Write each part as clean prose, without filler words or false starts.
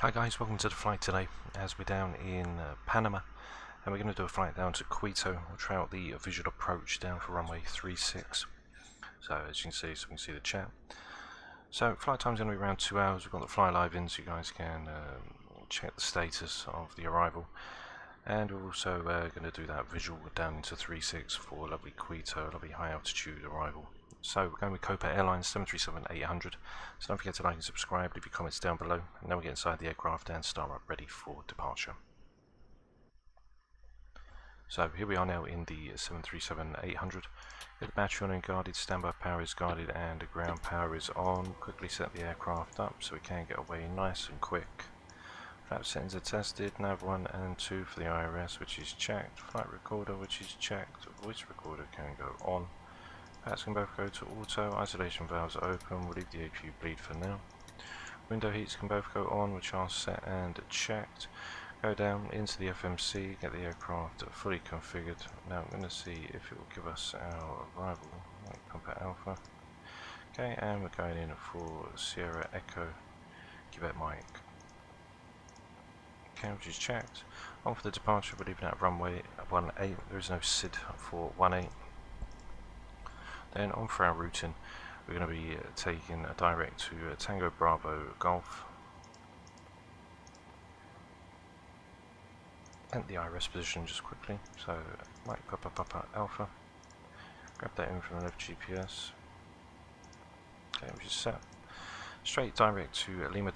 Hi guys, welcome to the flight today as we're down in Panama, and we're going to do a flight down to Quito. We'll try out the visual approach down for runway 36. So as you can see, we can see the chat. So flight time's going to be around 2 hours. We've got the fly live in so you guys can check the status of the arrival. And we're also going to do that visual down into 36 for lovely Quito, lovely high altitude arrival. So we're going with Copa Airlines 737-800. So don't forget to like and subscribe, leave your comments down below, and then we'll get inside the aircraft and start up ready for departure. So here we are now in the 737-800. The battery on and guarded, standby power is guarded, and the ground power is on. Quickly set the aircraft up so we can get away nice and quick. Flap settings are tested, nav 1 and 2 for the IRS, which is checked. Flight recorder, which is checked. Voice recorder can go on. Pats can both go to auto. Isolation valves are open. We'll leave the APU bleed for now. Window heats can both go on, which are set and checked. Go down into the FMC, get the aircraft fully configured. Now I'm going to see if it will give us our arrival. Cockpit Alpha. Okay, and we're going in for Sierra Echo Quebec Mike. Okay, which is checked. On for the departure, we're leaving at runway 18. There is no SID for 18. Then on for our routing, we're going to be taking a direct to Tango Bravo Golf. And the IRS position just quickly. So Mike Papa Alpha. Grab that in from the left GPS. Okay, which is set. Straight direct to Lima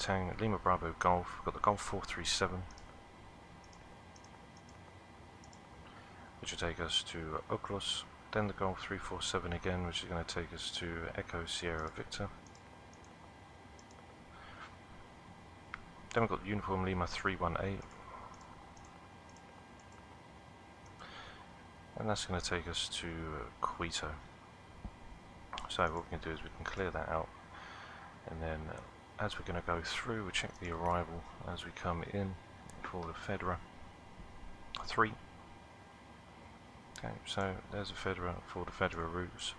Bravo Golf. We've got the Golf 437. Which will take us to Oclos. Then the Golf 347 again, which is going to take us to Echo Sierra Victor. Then we've got the Uniform Lima 318. And that's going to take us to Quito. So what we can do is we can clear that out. And then as we're going to go through, we'll check the arrival as we come in for the Fedra 3. Okay, so there's a Fedra for the Fedra routes,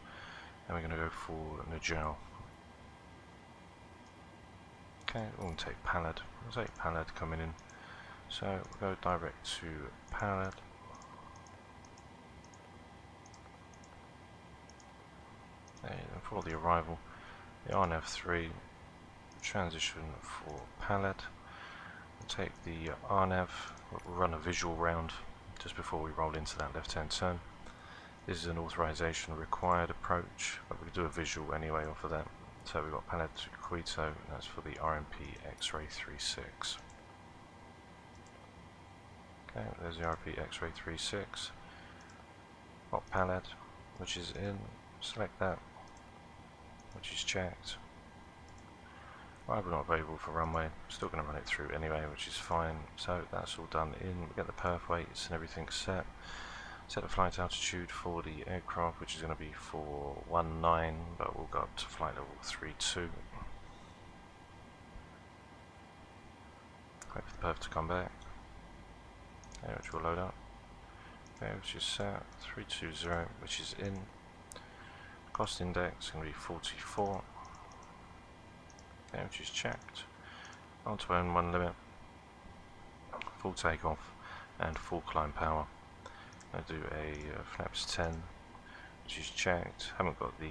and we're going to go for Najal. Okay, we'll take Palad. We'll take Palad coming in. So we'll go direct to Palad. Okay, and for the arrival, the RNAV 3 transition for Palad. We'll take the RNAV, we'll run a visual round just before we roll into that left-hand turn. This is an authorization required approach, but we can do a visual anyway off of that. So we've got Palad to Quito, and that's for the RMP X-Ray 36. Okay, there's the RMP X-Ray 36. Got Palad, which is in. Select that, which is checked. Arrival not available for runway. Still going to run it through anyway, which is fine. So that's all done in. We get the perf weights and everything set. Set the flight altitude for the aircraft, which is going to be 419, but we'll go up to flight level 32. Wait for the perf to come back. Okay, which will load up. Okay, which is set 320, which is in. Cost index is going to be 44. Okay, which is checked. On to N1 limit, full takeoff, and full climb power. I'll do a flaps 10, which is checked. Haven't got the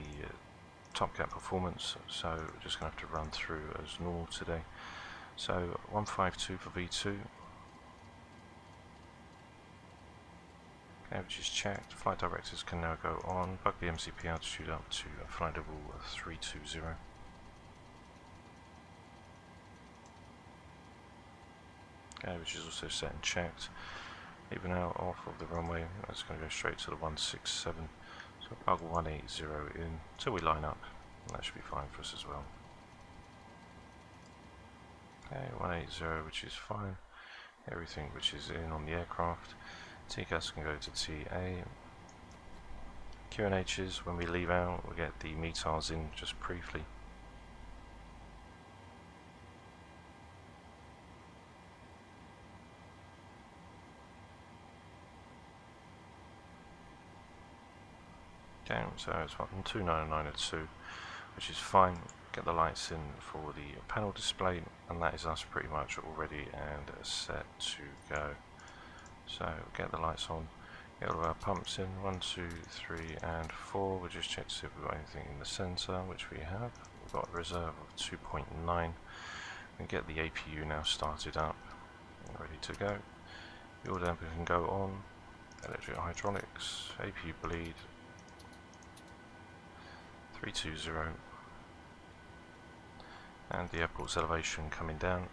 Topcat performance, so we're just going to have to run through as normal today. So 152 for V2. Okay, which is checked. Flight directors can now go on. Bug the MCP altitude up to flight level 320. Okay, which is also set and checked. Even out off of the runway, that's going to go straight to the 167. So bug 180 in until we line up, and that should be fine for us as well. Okay, 180, which is fine. Everything which is in on the aircraft. TCAS can go to TA. QNHs, when we leave out, we'll get the METARs in just briefly. Okay, so it's 2992, which is fine. get the lights in for the panel display, and that is us pretty much all ready and set to go. So get the lights on, get all of our pumps in, 1, 2, 3 and 4. We'll just check to see if we've got anything in the centre, which we have. We've got a reserve of 2.9. And get the APU now started up, ready to go. Fuel damper can go on, electric hydraulics, APU bleed, 320, and the airport's elevation coming down.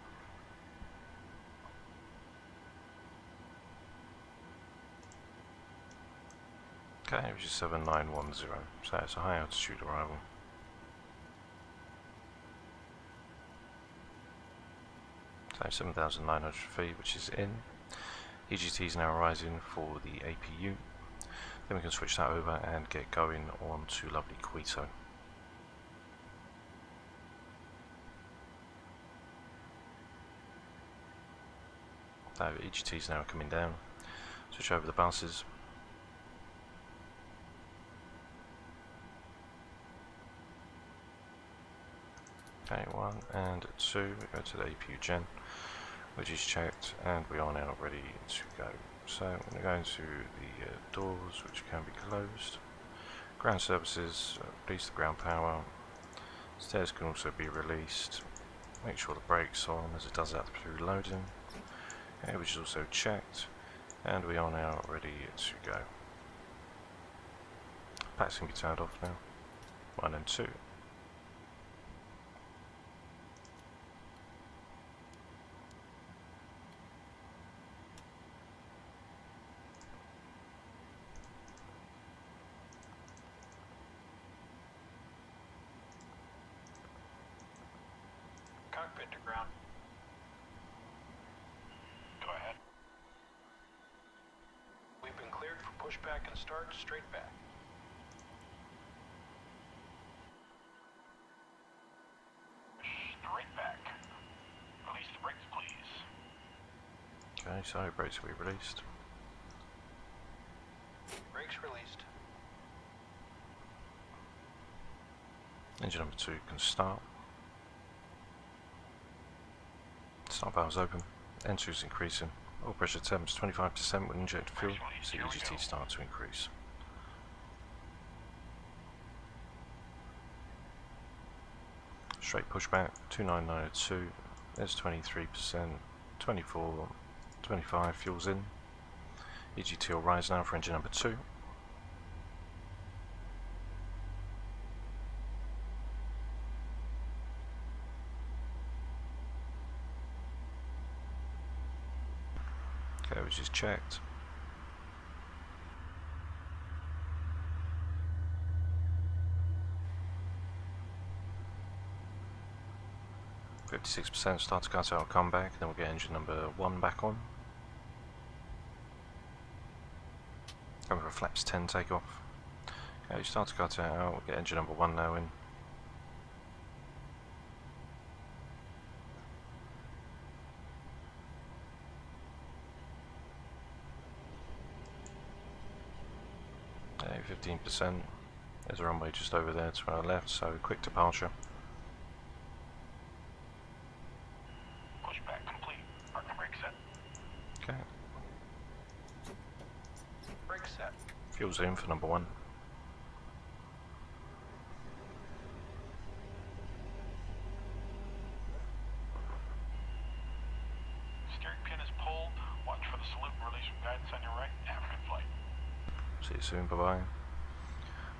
Okay, which is 7910, so it's a high altitude arrival. So 7,900 feet, which is in. EGT is now rising for the APU. Then we can switch that over and get going on to lovely Quito. So EGT is now coming down. Switch over the buses. Okay, 1 and 2, we go to the APU gen, which is checked, and we are now ready to go. So I'm going to go into the doors, which can be closed. Ground services, release the ground power. Stairs can also be released. Make sure the brake's on as it does that through loading. Okay, which is also checked, and we are now ready to go. Packs can be turned off now. 1 and 2. Cockpit to ground. Go ahead. We've been cleared for pushback and start straight back. Straight back. Release the brakes, please. Okay, so brakes will be released. Brakes released. Engine number 2 can start. Start valves open. N2 is increasing. Oil pressure temps 25% when inject fuel. See EGT start to increase. Straight pushback 29902. There's 23%. 24, 25 fuels in. EGT will rise now for engine number 2. Okay, which is checked. %, start to cut out, come back, then we'll get engine number 1 back on. Going for flaps 10 takeoff. Okay, start to cut out, we'll get engine number 1 now in. Okay, 15%. There's a runway just over there to our left, so quick departure. Pushback complete. Parking brake set. Okay. Brake set. Fuel's in for number 1. Steering pin is pulled. Watch for the salute and release from guidance on your right. Have a good flight. See you soon, bye bye.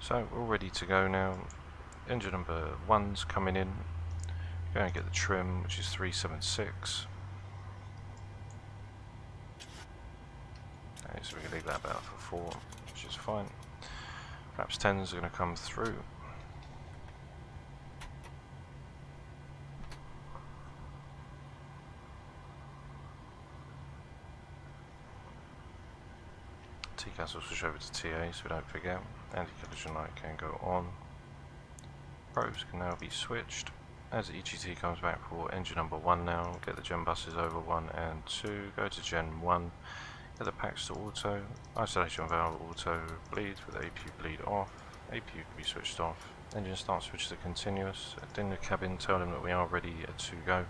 So we're all ready to go now. Engine number 1's coming in. Going to get the trim, which is 376. Okay, so we can leave that about for 4, which is fine. Flaps 10's are going to come through. TCAS will switch over to TA so we don't forget. Anti-collision light can go on. Probes can now be switched. As the EGT comes back for engine number 1 now, get the gen buses over 1 and 2, go to gen 1, get the packs to auto, isolation valve auto bleed with APU bleed off, APU can be switched off, Engine start switch to continuous. In the cabin, tell them that we are ready to go.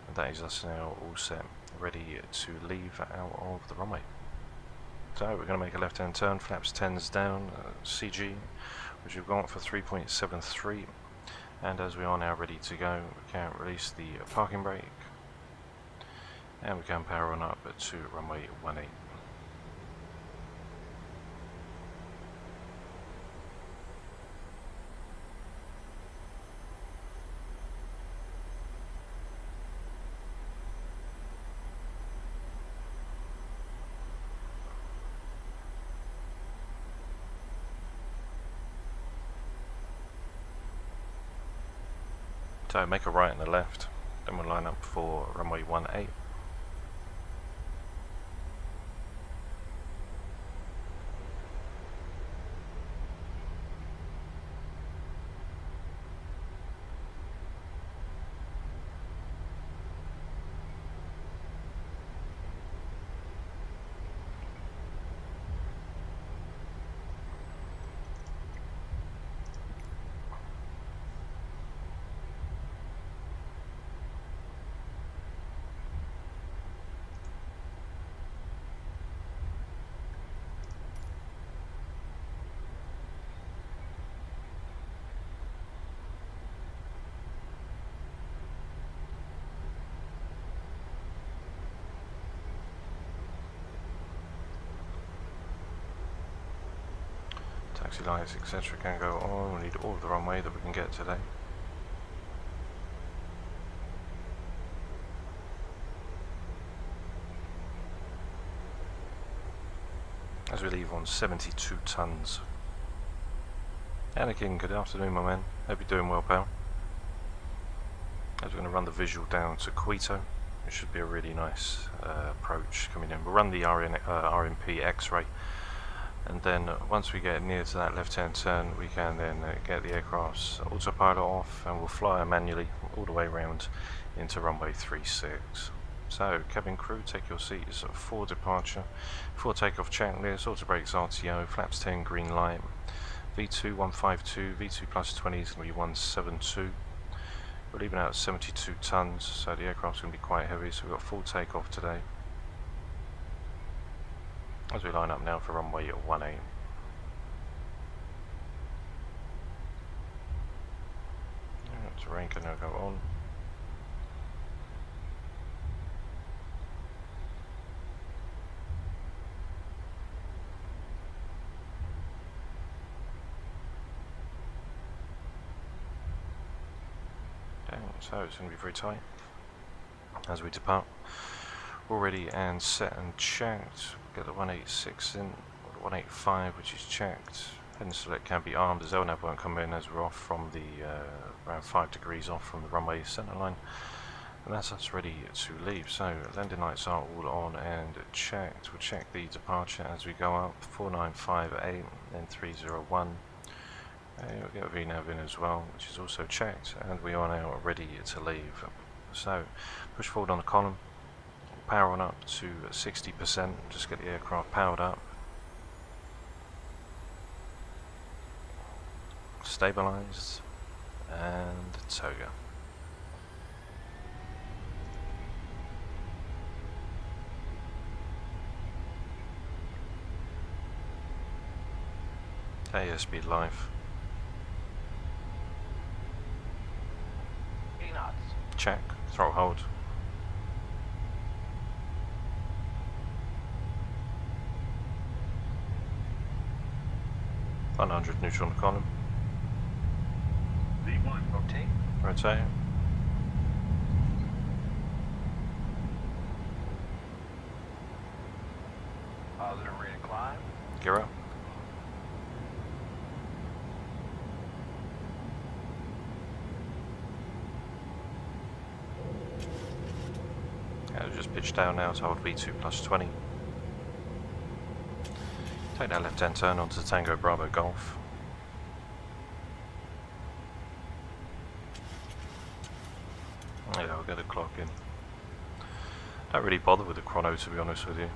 And that is us now all set, ready to leave out of the runway. So we're going to make a left-hand turn, flaps 10s down, CG, which we've got for 3.73. And as we are now ready to go, we can release the parking brake. And we can power on up to runway 18. So make a right and a left, then we'll line up for runway 18. Taxi lights, etc. can go on. We need all of the runway that we can get today. As we leave on 72 tons. Anakin, good afternoon, my man. Hope you're doing well, pal. As we're going to run the visual down to Quito. It should be a really nice approach coming in. We'll run the RMP X-ray. And then once we get near to that left-hand turn, we can then get the aircraft's autopilot off, and we'll fly manually all the way around into runway 36. So, cabin crew, take your seats for departure. For takeoff checklist, auto brakes RTO, flaps 10 green light. V2 152, V2 plus 20 is going to be 172. We're leaving out at 72 tons, so the aircraft's going to be quite heavy, so we've got full takeoff today. As we line up now for runway 18. Terrain can now go on. Okay, so it's going to be very tight as we depart. All ready and set and checked. Get the 186 in, or the 185, which is checked. Heading select can be armed. The Zelnav won't come in as we're off from the around 5 degrees off from the runway centre line, and that's us ready to leave. So landing lights are all on and checked. We'll check the departure as we go up. 4958 and 301. We'll get a VNAV in as well, which is also checked, and we are now ready to leave. So push forward on the column. Power on up to 60%, just get the aircraft powered up. Stabilized and toga. Airspeed live. 80 knots. Check, throttle hold. 100 neutral on the column. V1, rotate. Rotate. Positive rate of climb. Gear up. Just pitch down now to hold V2 plus 20. Take that left-hand turn onto the Tango Bravo Golf. Yeah, I'll get a clock in. Don't really bother with the chrono, to be honest with you.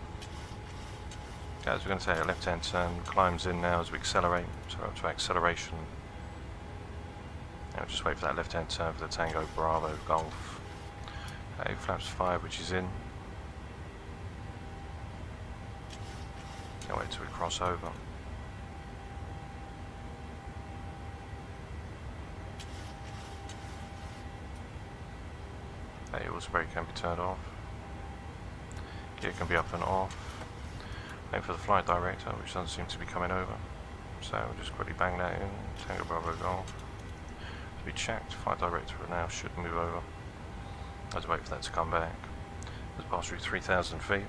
As we're going to take a left-hand turn, climbs in now as we accelerate, so up to acceleration Now just wait for that left-hand turn for the Tango Bravo Golf. Okay, flaps 5, which is in. Now wait till we cross over. Okay, also brake can be turned off. Gear can be up and off. Wait for the flight director, which doesn't seem to be coming over. So we'll just quickly bang that in. Tango Bravo Golf. To be checked, flight director now should move over. Let's wait for that to come back. Let's pass through 3,000 feet.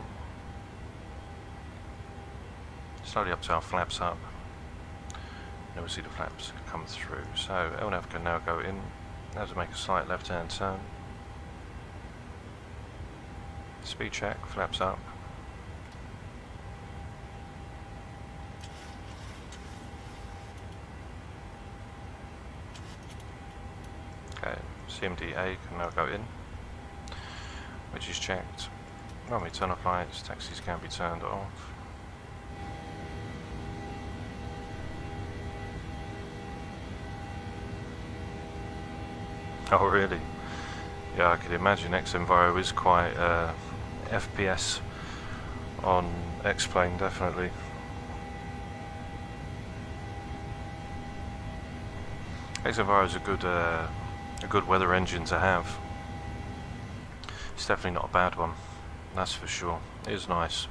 Slowly up to our flaps up. Now we'll see the flaps come through. So LNAV can now go in. Now to make a slight left hand turn. Speed check, flaps up. Okay, CMDA can now go in, which is checked. When we turn off lights, taxis can be turned off. Oh really? Yeah, I could imagine X-Enviro is quite FPS on X-Plane, definitely. X-Enviro is a good weather engine to have. It's definitely not a bad one, that's for sure. It is nice.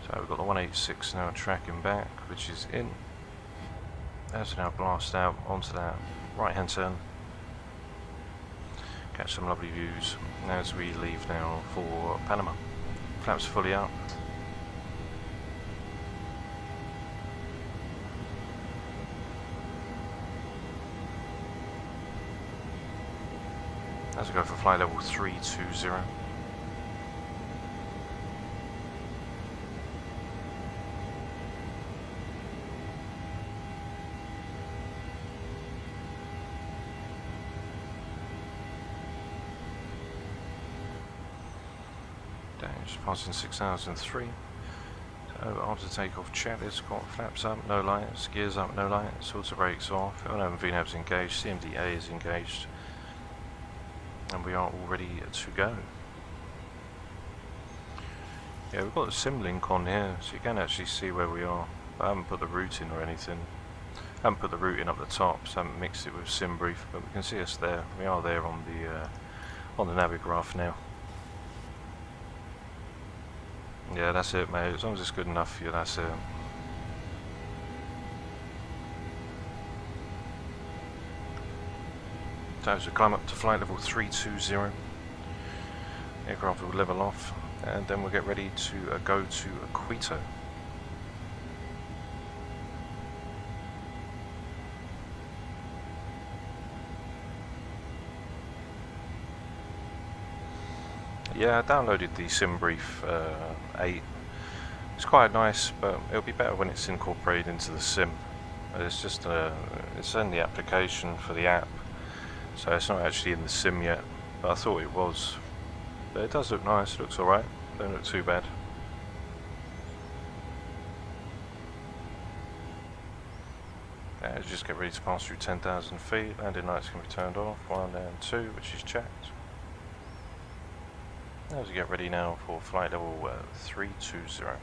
So we've got the 186 now tracking back, which is in. Let's now blast out onto that right hand turn. Catch some lovely views as we leave now for Panama. Flaps fully up. As we go for flight level 320. Just passing 6003. So after takeoff check, it's got flaps up, no lights, gears up, no lights, auto brakes off, VNAV's engaged, CMDA is engaged, and we are all ready to go. Yeah, we've got the sim link on here, so you can actually see where we are. I haven't put the route in or anything. I haven't put the route in up the top, so I haven't mixed it with sim brief, but we can see us there. We are there on the Navigraph now. Yeah, that's it, mate. As long as it's good enough for you, that's it. So as we climb up to flight level 320, aircraft will level off, and then we'll get ready to go to Quito. Yeah, I downloaded the SimBrief 8. It's quite nice, but it'll be better when it's incorporated into the sim. It's just it's in the application for the app, so it's not actually in the sim yet. But I thought it was. But it does look nice. It looks alright. Don't look too bad. Yeah, just get ready to pass through 10,000 feet. Landing lights can be turned off. 1 and 2, which is checked. As we get ready now for flight level 320.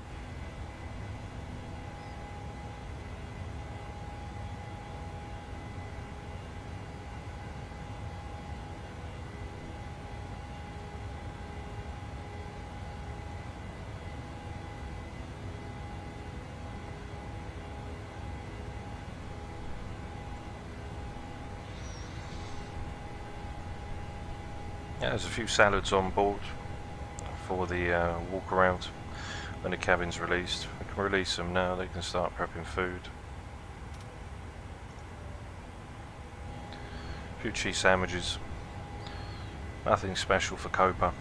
Yeah, there's a few salads on board for the walk around when the cabin's released. We can release them now, they can start prepping food. A few cheese sandwiches, nothing special for Copa.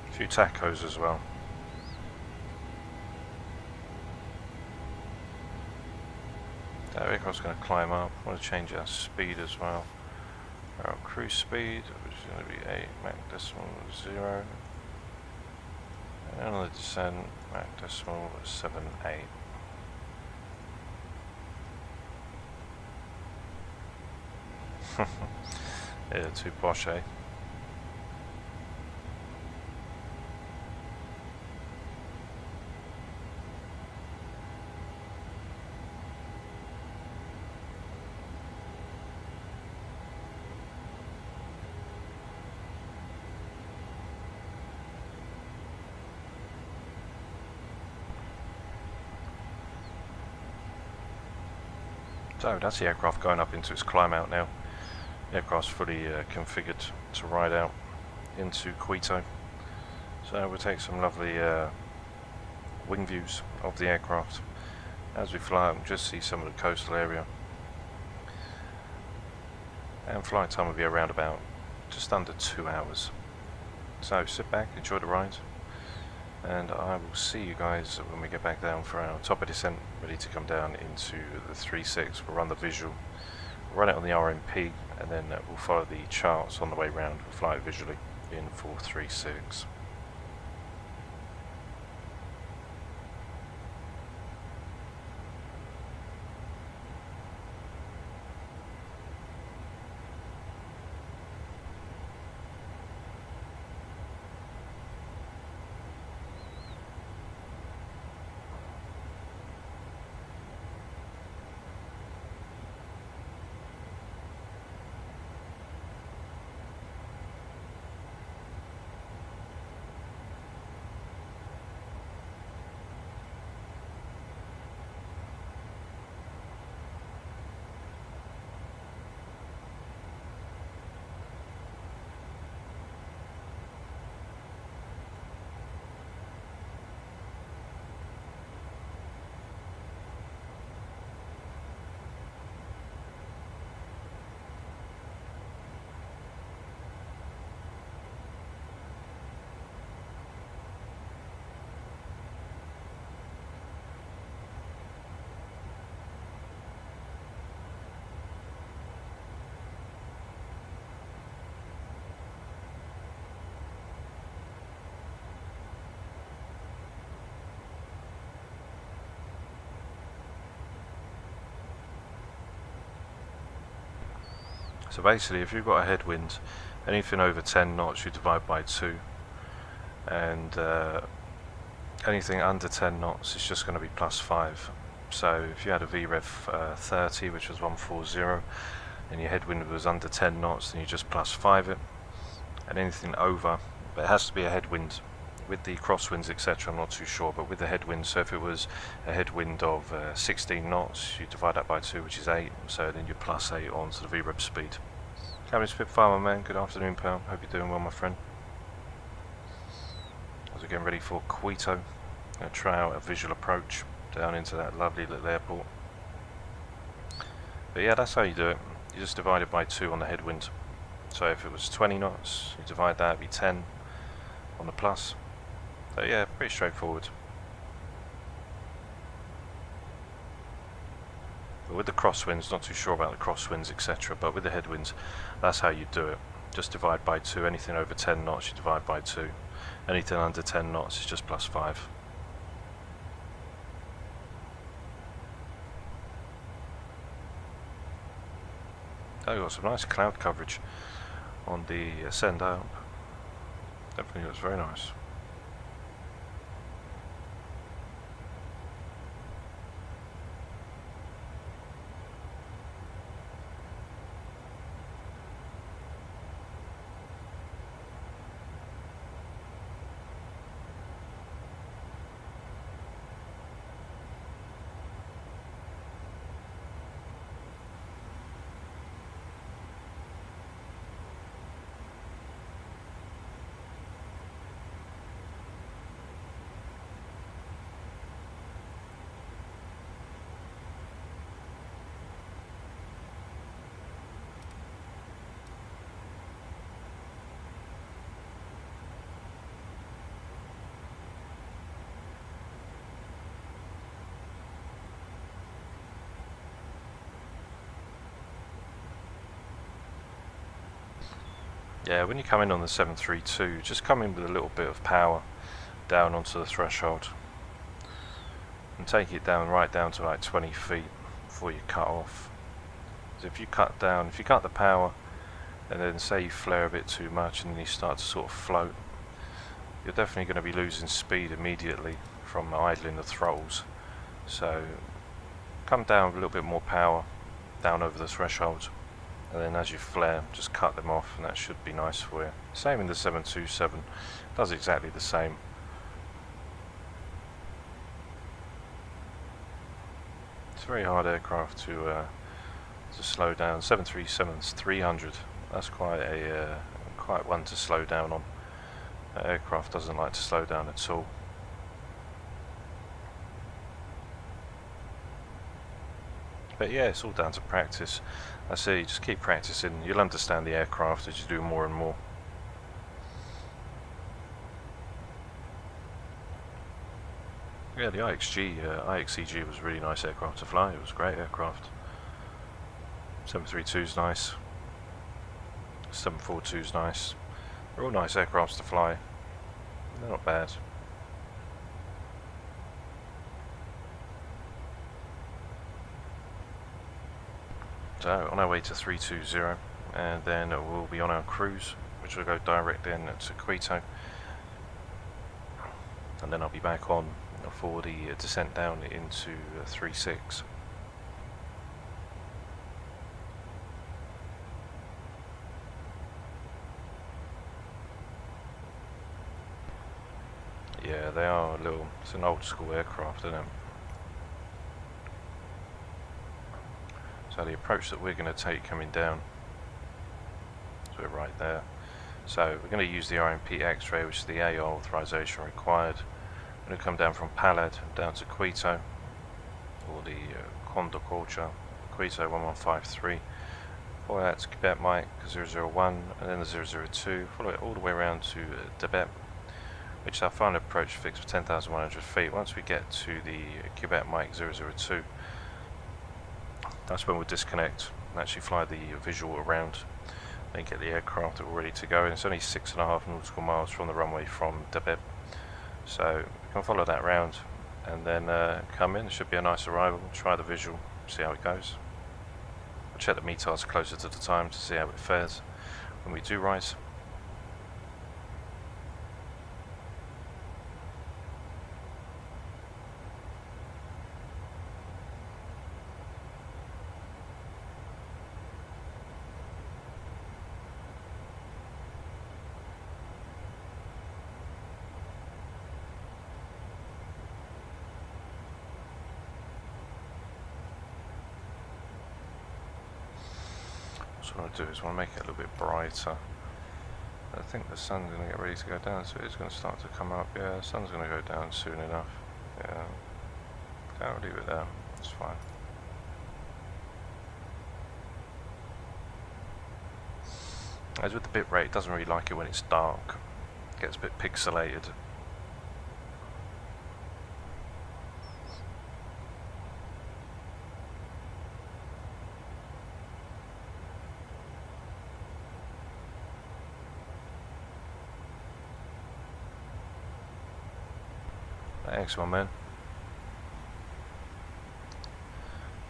A few tacos as well. That aircraft's going to climb up. I want to change our speed as well. Our cruise speed, which is going to be 8 Mach decimal 0. And on the descent, Mach decimal 7.8. Yeah, too posh, eh? So that's the aircraft going up into its climb out now. The aircraft's fully configured to ride out into Quito. So we'll take some lovely wing views of the aircraft. As we fly up, just see some of the coastal area. And flight time will be around about just under 2 hours. So sit back, enjoy the ride, and I will see you guys when we get back down for our top of descent, ready to come down into the 3.6. We'll run the visual, run it on the RMP, and then we'll follow the charts on the way round. We'll fly it visually in 436. So basically, if you've got a headwind, anything over 10 knots you divide by 2, and anything under 10 knots is just going to be plus 5. So if you had a VREV 30, which was 140, and your headwind was under 10 knots, then you just plus 5 it, and anything over, but it has to be a headwind. With the crosswinds, etc., I'm not too sure, but with the headwind, so if it was a headwind of 16 knots, you divide that by 2, which is 8, so then you plus 8 onto the VREV speed. Captain Spitfire, my man, good afternoon, pal. Hope you're doing well, my friend. As we're getting ready for Quito, I'm going to try out a visual approach down into that lovely little airport. But yeah, that's how you do it. You just divide it by 2 on the headwind. So if it was 20 knots, you divide that, it'd be 10 on the plus. So yeah, pretty straightforward. But with the crosswinds, not too sure about the crosswinds, etc. But with the headwinds, that's how you do it. Just divide by 2. Anything over 10 knots, you divide by 2. Anything under 10 knots is just plus 5. Oh, got some nice cloud coverage on the ascend up. Definitely looks very nice. Yeah, when you come in on the 732, just come in with a little bit of power down onto the threshold and take it down right down to like 20 feet before you cut off. if you cut the power, and then say you flare a bit too much and then you start to sort of float, you're definitely going to be losing speed immediately from idling the throttles. So come down with a little bit more power, down over the threshold, and then as you flare, just cut them off, and that should be nice for you. Same in the 727, does exactly the same. It's a very hard aircraft to slow down. 737's 300. That's quite one to slow down on. That aircraft doesn't like to slow down at all. But yeah, it's all down to practice. I say you just keep practicing. You'll understand the aircraft as you do more and more. Yeah, the IXEG was a really nice aircraft to fly. It was a great aircraft. 732's nice. 742's nice. They're all nice aircrafts to fly. They're not bad. So on our way to 320, and then we'll be on our cruise, which will go direct in to Quito, and then I'll be back on for the descent down into 36. Yeah, they are it's an old school aircraft, isn't it? So the approach that we're going to take coming down, so we're right there. So we're going to use the RMP X-ray, which is the AR authorization required. We're going to come down from Palad down to Quito, or the Condor Culture, Quito 1153. Follow that to Quebec Mike 001, and then the 002. Follow it all the way around to Debet, which is our final approach fixed for 10,100 feet. Once we get to the Quebec Mike 002, that's when we'll disconnect and actually fly the visual around and get the aircraft all ready to go. And it's only 6.5 nautical miles from the runway from Debet, so we can follow that round and then come in. It should be a nice arrival. Try the visual, see how it goes. We'll check the METARs closer to the time to see how it fares when we do rise. So what I want to do is I want to make it a little bit brighter. I think the sun's going to get ready to go down, so it's going to start to come up. Yeah, the sun's going to go down soon enough. Yeah, I'll leave it there. It's fine. As with the bitrate, it doesn't really like it when it's dark. It gets a bit pixelated. Excellent, man.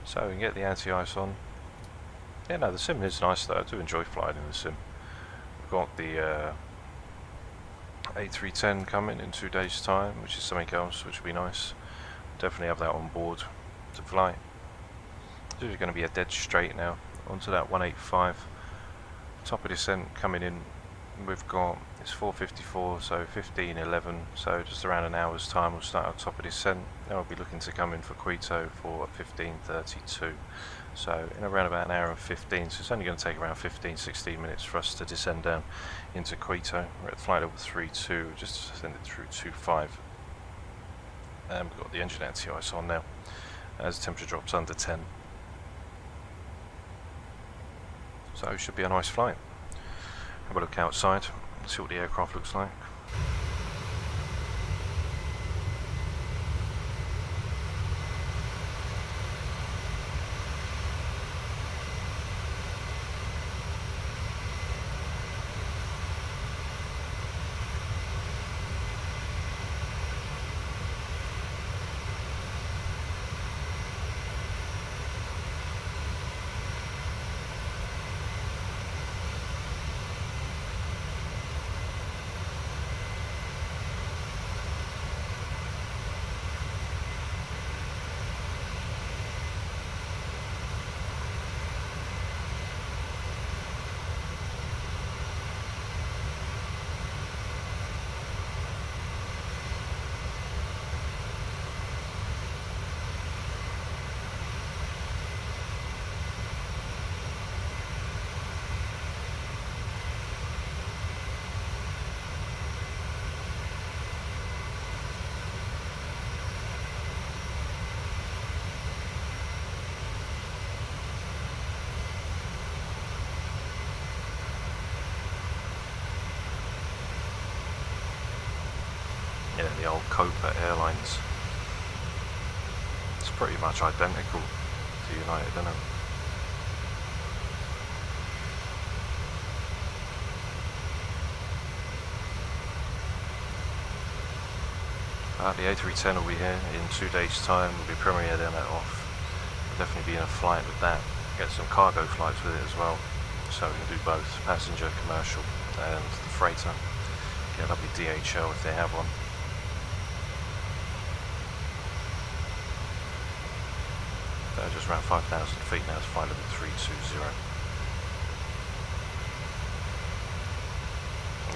So we can get the anti-ice on. Yeah, no, the sim is nice though. I do enjoy flying in the sim. We've got the A310 coming in 2 days' time, which is something else, which would be nice. Definitely have that on board to fly. This is going to be a dead straight now onto that 185. Top of descent coming in. We've got, it's 4:54, so 15:11, so just around an hour's time we'll start our top of descent. Then we'll be looking to come in for Quito for 15:32, so in around about an hour and 15, so it's only going to take around 15-16 minutes for us to descend down into Quito. We're at flight level 32, just descended through 25, and we've got the engine anti-ice on now as the temperature drops under 10, so it should be a nice flight. Have a look outside, see what the aircraft looks like. Yeah, the old Copa Airlines. It's pretty much identical to United, isn't it? The A310 will be here in 2 days' time. We'll be premiering it off. We'll definitely be in a flight with that. Get some cargo flights with it as well. So we can do both passenger, commercial, and the freighter. Get a lovely DHL if they have one. Just around 5,000 feet now. It's flight level 320.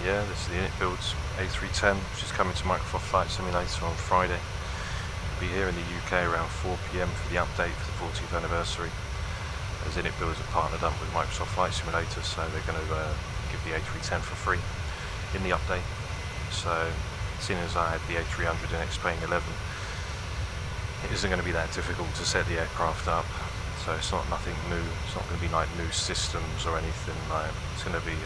Yeah, this is the Init Builds A310, which is coming to Microsoft Flight Simulator on Friday. It'll be here in the UK around 4 PM for the update for the 40th anniversary. As Init Builds are partnered up with Microsoft Flight Simulator, so they're going to give the A310 for free in the update. So, seeing as I had the A300 in X-Plane 11, it isn't going to be that difficult to set the aircraft up. So it's not nothing new. It's not going to be like new systems or anything like. It's going to be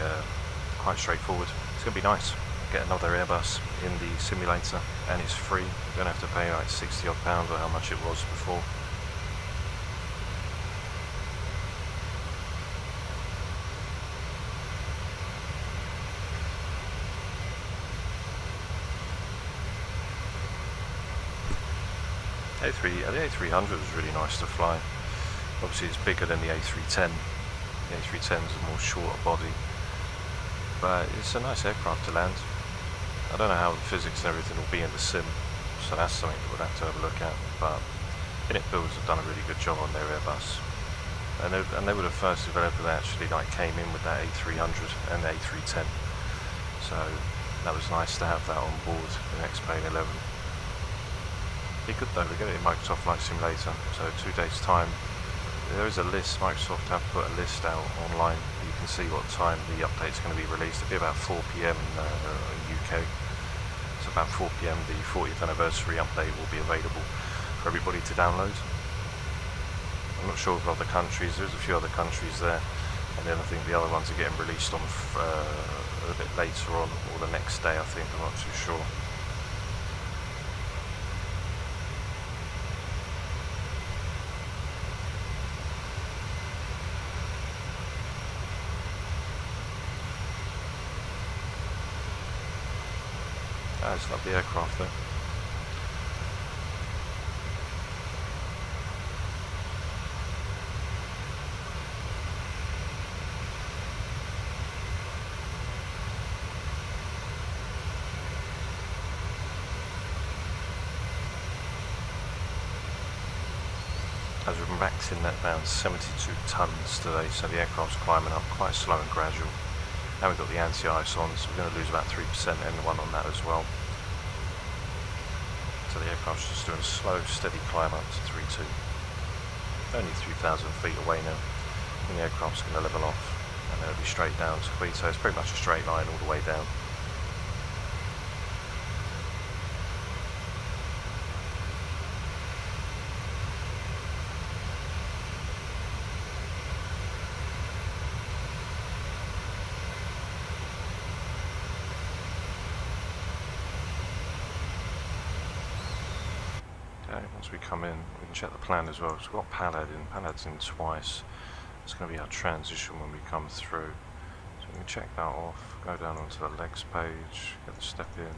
quite straightforward. It's going to be nice. Get another Airbus in the simulator, and it's free. You don't have to pay like £60 odd or how much it was before. The A300 was really nice to fly. Obviously it's bigger than the A310. The A310 is a more shorter body, but it's a nice aircraft to land. I don't know how the physics and everything will be in the sim, so that's something that we'll have to have a look at. But Init Builds have done a really good job on their Airbus, and they were the first developer that actually like came in with that A300 and the A310. So that was nice to have that on board in X-Plane 11. Be good though, we get it in Microsoft Flight Simulator, so 2 days time. There is a list, Microsoft have put a list out online. You can see what time the update's going to be released. It'll be about 4 PM in UK. So about 4 PM the 40th anniversary update will be available for everybody to download. I'm not sure of other countries, there's a few other countries there, and then I think the other ones are getting released on a bit later on, or the next day I think, I'm not too sure. It's not the aircraft though. As we've maxed in that down 72 tons today, so the aircraft's climbing up quite slow and gradual. Now we've got the anti-ice on, so we're going to lose about 3% N1 on that as well. So the aircraft's just doing a slow, steady climb up to 3.2. Only 3,000 feet away now. And the aircraft's going to level off, and then it'll be straight down to Quito. It's pretty much a straight line all the way down. Once we come in, we can check the plan as well. So we've got Palad's in twice. It's going to be our transition when we come through. So we can check that off, go down onto the legs page, get the step in.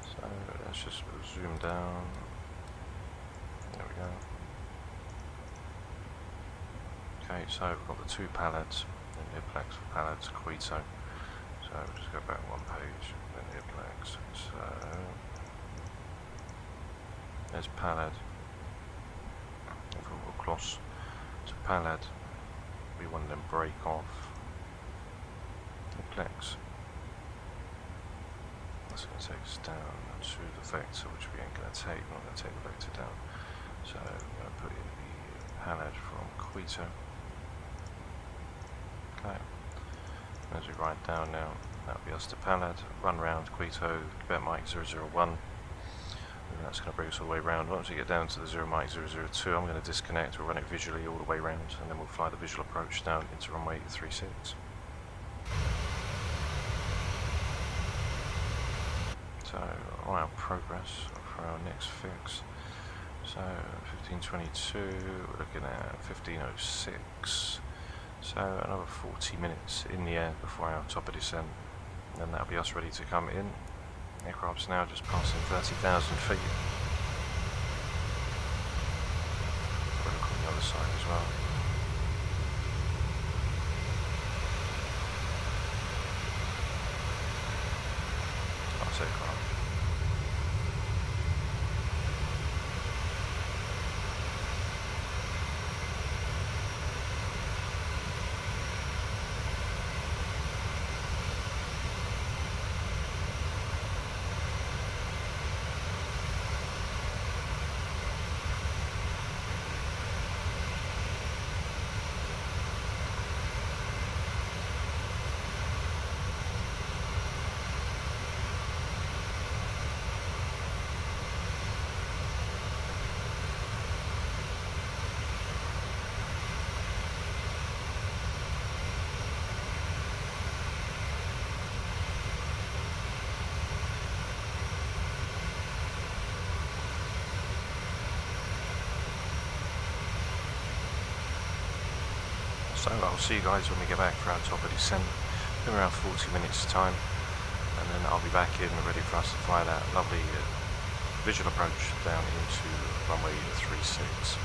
So let's just zoom down. There we go. Okay, so we've got the two Palads, then Niblex for Palad's Quito. So we'll just go back one page, then Niblex. So there's Palad. If we'll go close to Palad, we want them break off. Niblex. That's going to take us down to the vector, which we ain't going to take. We're not going to take the vector down. So we're going to put in the Palad from Quito. Okay. As we ride down now, that'll be us to Palad. Run round Quito, Quebec Mike 001. And that's going to bring us all the way around. Once we get down to the 0 Mike 002, I'm going to disconnect. We'll run it visually all the way around, and then we'll fly the visual approach down into runway 36. So on our progress for our next fix. So 1522, we're looking at 1506. So another 40 minutes in the air before our top of descent. And then that'll be us ready to come in. Aircraft's now just passing 30,000 feet. We'll look on the other side as well. Nice aircraft. So I'll see you guys when we get back for our top of descent in around 40 minutes time, and then I'll be back in ready for us to fly that lovely visual approach down into runway 36.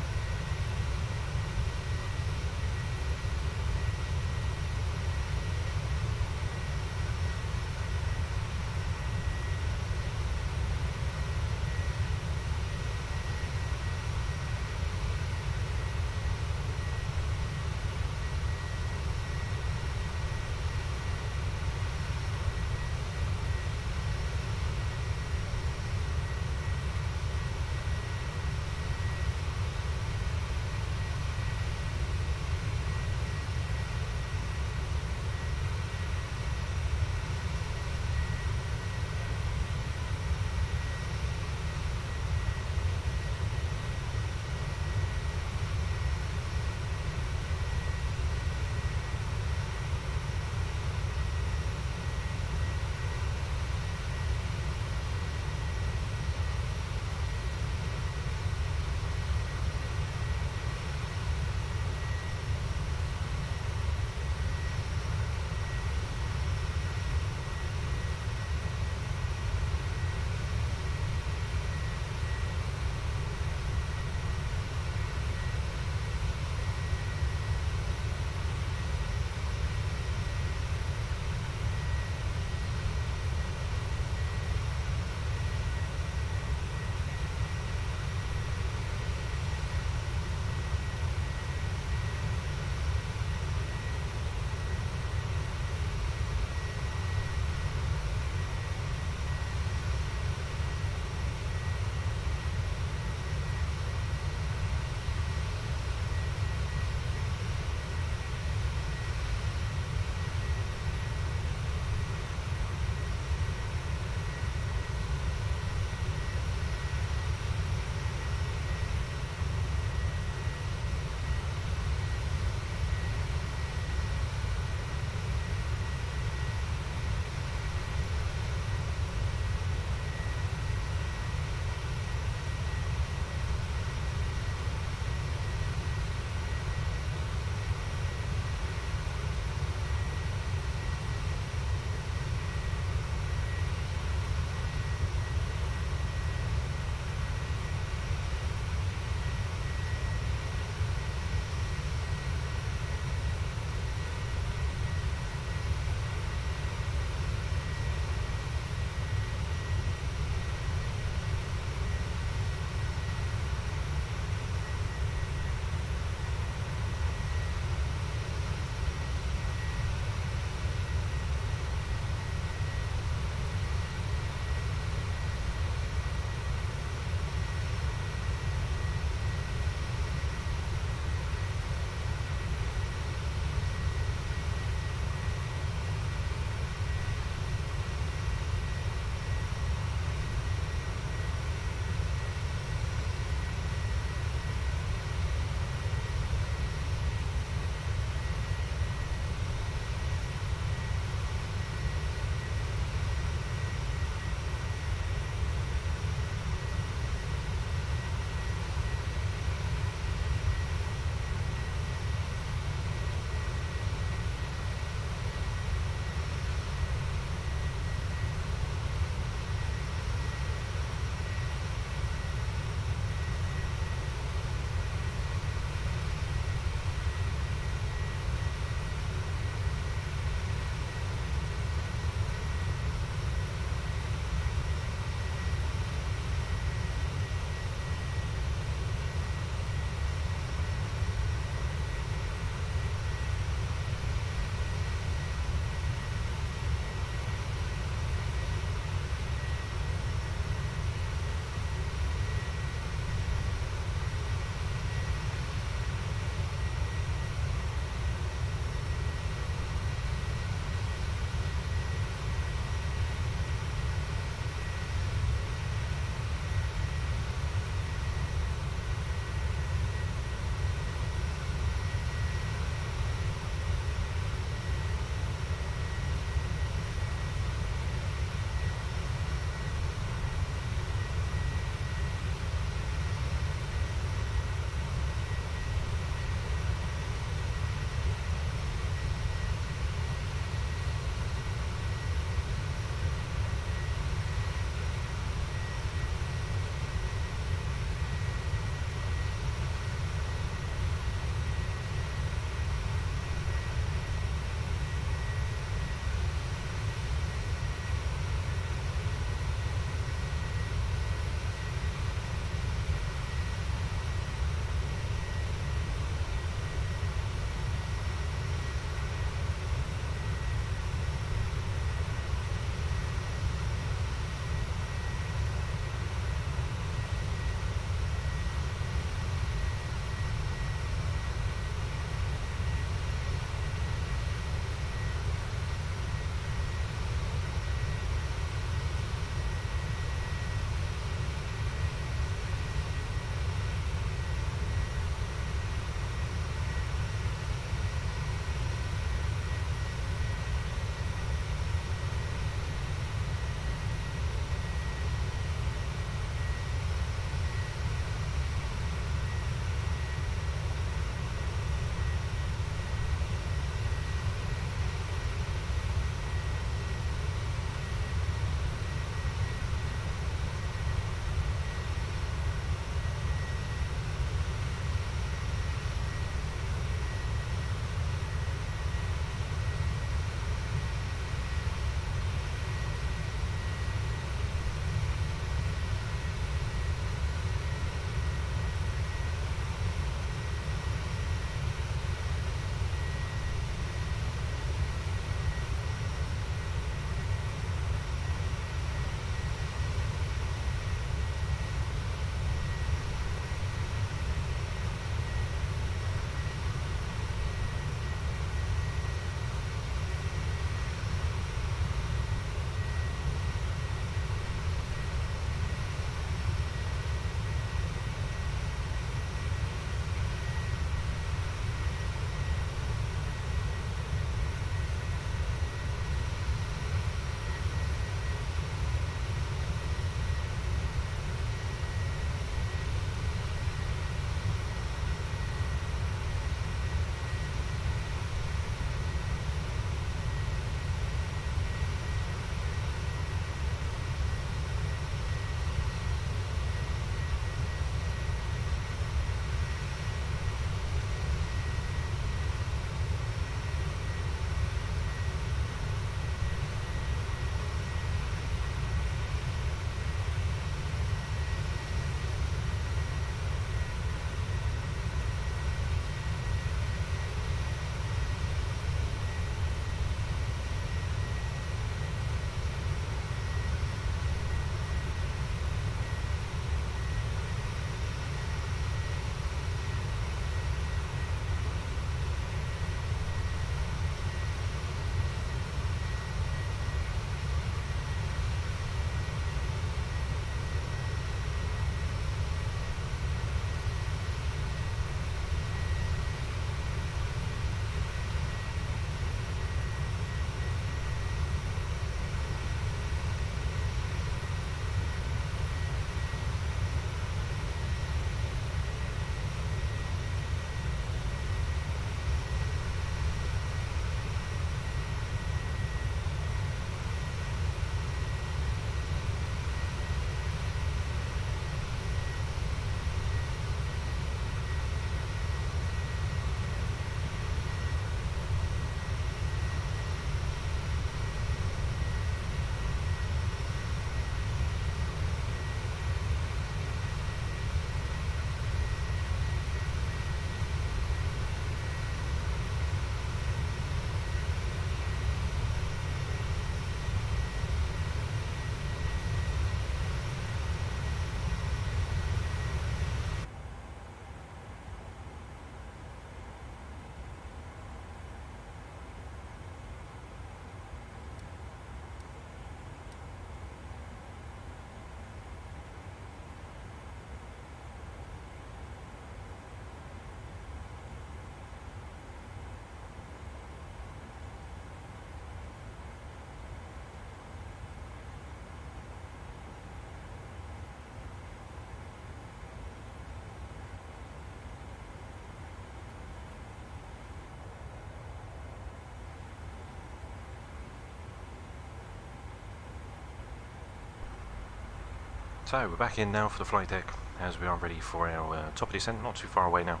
So we're back in now for the flight deck as we are ready for our top of descent, not too far away now,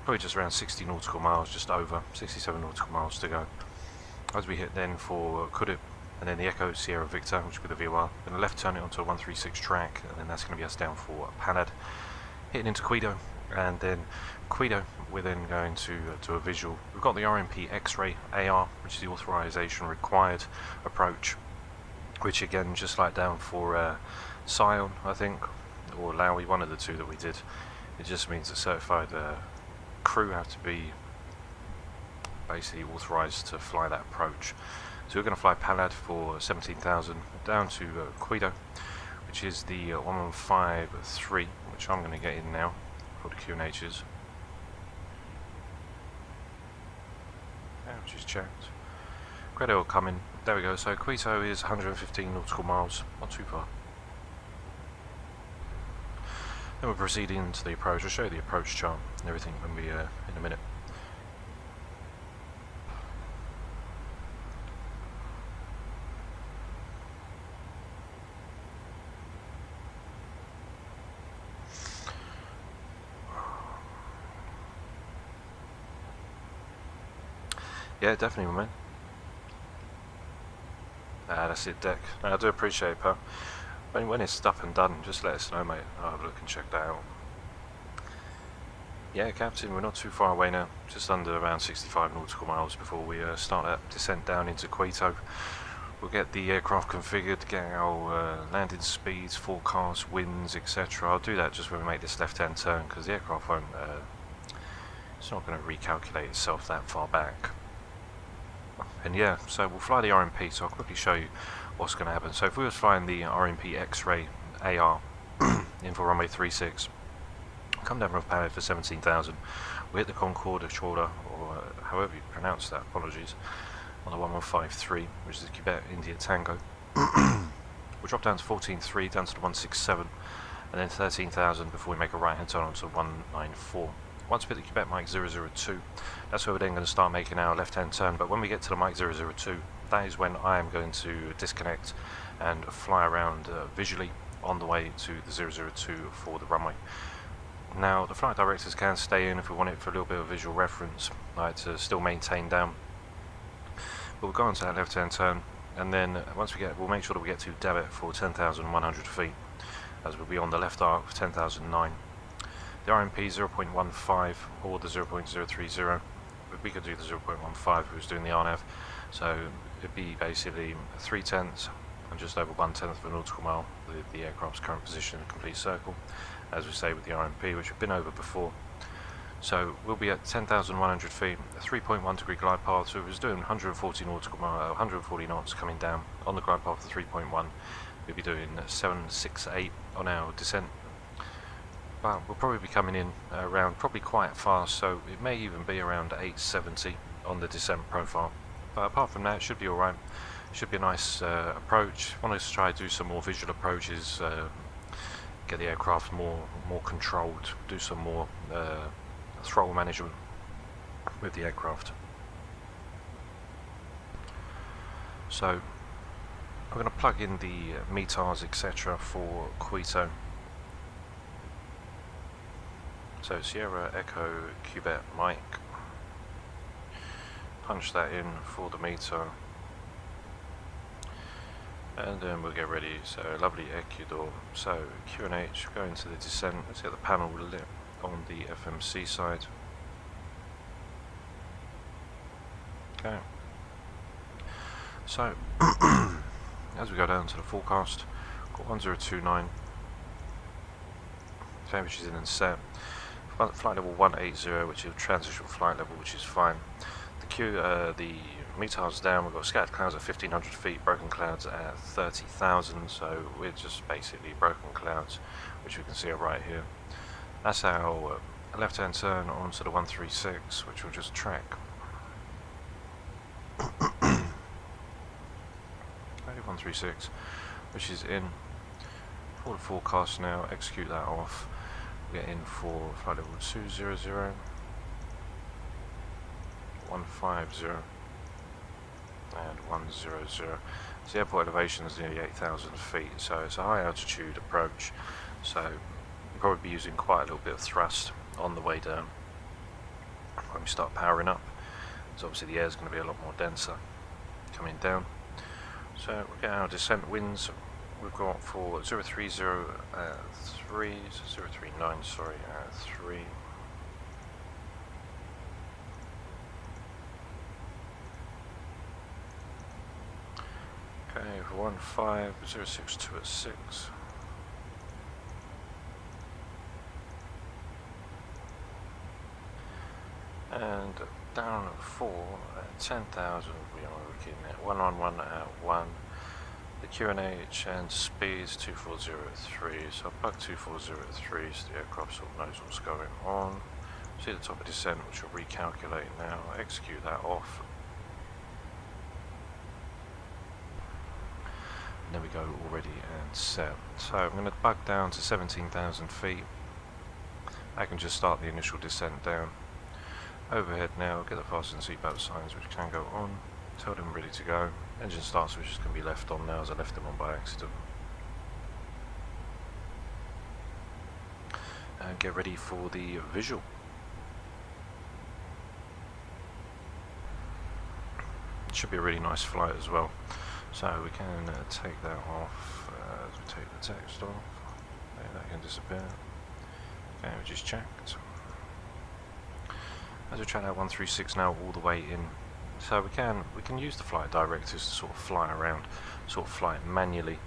probably just around 60 nautical miles, just over 67 nautical miles to go. As we hit then for Quito and then the Echo Sierra Victor, which will be the VOR, we're going to left turn it onto a 136 track, and then that's going to be us down for Panama, hitting into Quito, and then Quito we're then going to a visual. We've got the RMP X-ray AR, which is the authorization required approach, which again, just like down for Sion, I think, or Laui, one of the two that we did, it just means that certified crew have to be basically authorized to fly that approach. So we're going to fly Palad for 17,000 down to Quito, which is the 1153, which I'm going to get in now for the QNHs. Which is checked. Quito will come in. There we go. So Quito is 115 nautical miles, not too far. Then we're proceeding to the approach. I'll show you the approach chart and everything when we in a minute. Yeah, definitely, man. That's it, deck. I do appreciate it, pal. When it's up and done, just let us know, mate. I'll have a look and check that out. Yeah, Captain, we're not too far away now. Just under around 65 nautical miles before we start that descent down into Quito. We'll get the aircraft configured, get our landing speeds, forecast, winds, etc. I'll do that just when we make this left-hand turn, because the aircraft won't... it's not going to recalculate itself that far back. And yeah, so we'll fly the RMP, so I'll quickly show you what's going to happen. So if we were flying the RMP X-ray AR in for runway 36, come down from Panama for 17,000, we hit the Concorde of Chorda, or however you pronounce that, apologies, on the 1153, which is the Quebec India Tango. We'll drop down to 14.3, down to the 167, and then 13,000 before we make a right hand turn onto 194. Once we hit the Quebec Mike 002, that's where we're then going to start making our left-hand turn. But when we get to the Mike 002, that is when I am going to disconnect and fly around visually on the way to the 002 for the runway. Now, the flight directors can stay in if we want it for a little bit of visual reference, like to still maintain down. But we'll go on to that left-hand turn, and then once we get, we'll make sure that we get to Dabit for 10,100 feet, as we'll be on the left arc for 10,009. The RMP 0.15 or the 0.030, but we could do the 0.15 if we was doing the RNAV, so it'd be basically 3/10 and just over 1/10 of a nautical mile with the aircraft's current position in a complete circle, as we say with the RMP, which we've been over before. So we'll be at 10,100 feet, a 3.1 degree glide path, so if it was doing 140 nautical mile, 140 knots coming down on the glide path of 3.1, we'd be doing 768 on our descent. But we'll probably be coming in around probably quite fast, so it may even be around 870 on the descent profile. But apart from that, it should be alright. Should be a nice approach. I want to try to do some more visual approaches, get the aircraft more controlled, do some more throttle management with the aircraft. So I'm going to plug in the METARs, etc. for Quito. So Sierra Echo Quebec Mike, punch that in for the meter, and then we'll get ready. So lovely Ecuador. So QNH, going to the descent. Let's get the panel lit on the FMC side. Okay. So as we go down to the forecast, got 1029, temperatures in and set. Flight level 180, which is transition flight level, which is fine. The METAR's down. We've got scattered clouds at 1500 feet, broken clouds at 30,000. So we're just basically broken clouds, which we can see right here. That's our left-hand turn onto the 136, which will just track. 136, which is in for the forecast now. Execute that off. Get in for flight level 200, 150, and 100. So the airport elevation is nearly 8,000 feet, so it's a high altitude approach, so we'll probably be using quite a little bit of thrust on the way down when we start powering up. So obviously the air is going to be a lot more denser coming down. So we'll get our descent winds. We've got for 030 039, sorry, 3. Okay, for 15062 at 6. And down at 4 at 10,000, we are looking at 111 at 1. The QNH and speeds 2403, so I'll plug 2403 so the aircraft sort of knows what's going on. See the top of descent, which will recalculate now. Execute that off. And there we go, all ready and set. So I'm going to bug down to 17,000 feet. I can just start the initial descent down. Overhead now, get the fasten seatbelt signs which can go on. Tell them ready to go. Engine start switch is going to be left on now as I left them on by accident. And get ready for the visual. It should be a really nice flight as well. So we can take that off as we take the text off. Okay, that can disappear. Okay, we just checked. As we track that 136 now all the way in. So we can use the flight directors to sort of fly around, sort of fly manually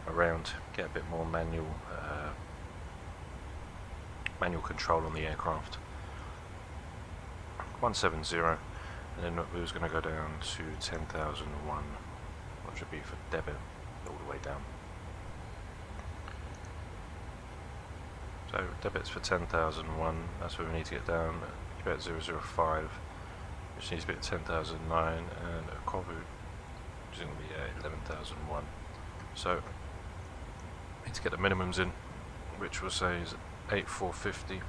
around, get a bit more manual control on the aircraft. 170, and then we was going to go down to 10,001, which would be for debit all the way down. So debits for 10,001, that's where we need to get down. About 005. Which needs to be at 10,009, and a Copa, which is going to be 11,001. So, need to get the minimums in, which we'll say is 8,450.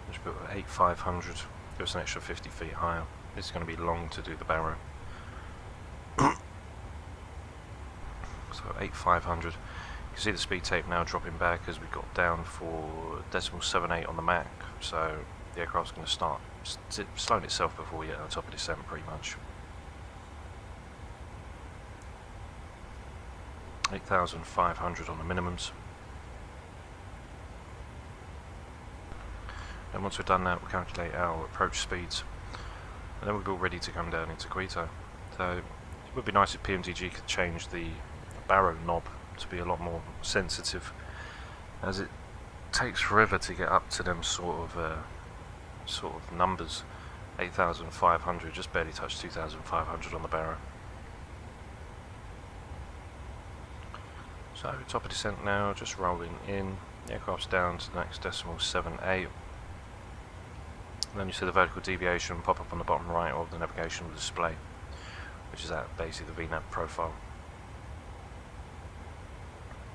Which put 8,500, give us an extra 50 feet higher. This is going to be long to do the barrow. So 8,500. You can see the speed tape now dropping back as we got down for 0.78 on the Mac, so the aircraft's going to start slowing itself before we get on the top of descent pretty much. 8,500 on the minimums. And once we've done that, we'll calculate our approach speeds, and then we'll be all ready to come down into Quito. So it would be nice if PMDG could change the barrow knob to be a lot more sensitive, as it takes forever to get up to them sort of numbers. 8,500, just barely touched 2,500 on the barrow. So top of descent now, just rolling in. The aircraft's down to the next 0.78. And then you see the vertical deviation pop up on the bottom right of the navigational display, which is at basically the VNAV profile.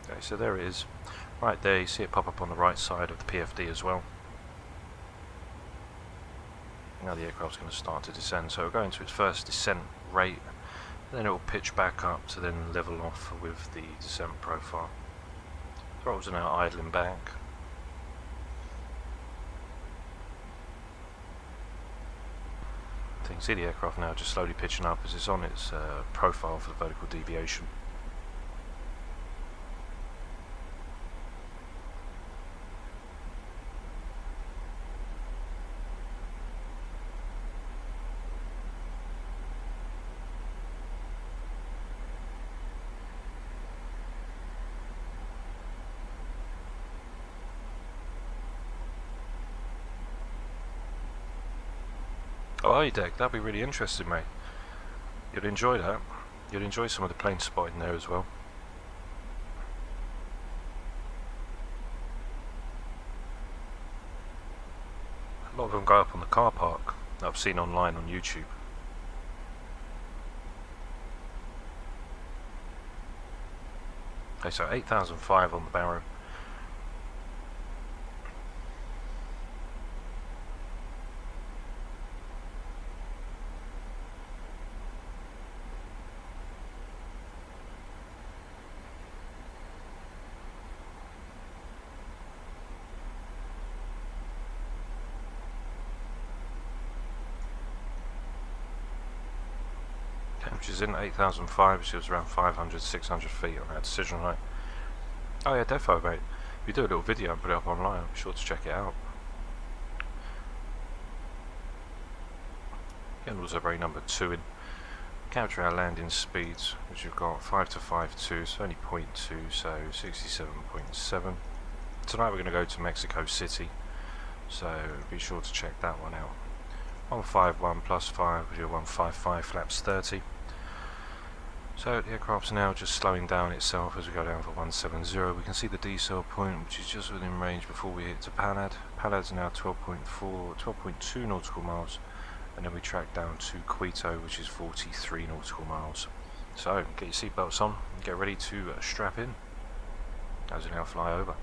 Okay, so there it is. Right there, you see it pop up on the right side of the PFD as well. Now the aircraft's going to start to descend, so it'll go into its first descent rate, and then it will pitch back up to then level off with the descent profile. Throttles are now idling back. So you can see the aircraft now just slowly pitching up as it's on its profile for the vertical deviation. Oh, hey Deck, that'd be really interesting, mate. You'd enjoy that. You'd enjoy some of the plane spotting there as well. A lot of them go up on the car park that I've seen online on YouTube. Okay, so 8,005 on the barrow. which is in 8005, which is around 500, 600 feet on our decision height. Oh yeah, defo mate. If you do a little video and put it up online, be sure to check it out. Again, also brake number 2 in. Capture our landing speeds, which we've got 5 to 5.2, so only 0.2, so 67.7. Tonight we're going to go to Mexico City, so be sure to check that one out. 151 plus 5, which is 155, flaps 30. So the aircraft's now just slowing down itself as we go down for 170. We can see the decel point, which is just within range before we hit to Panad. Panad's now 12.2 nautical miles, and then we track down to Quito, which is 43 nautical miles. So get your seatbelts on and get ready to strap in as we now fly over.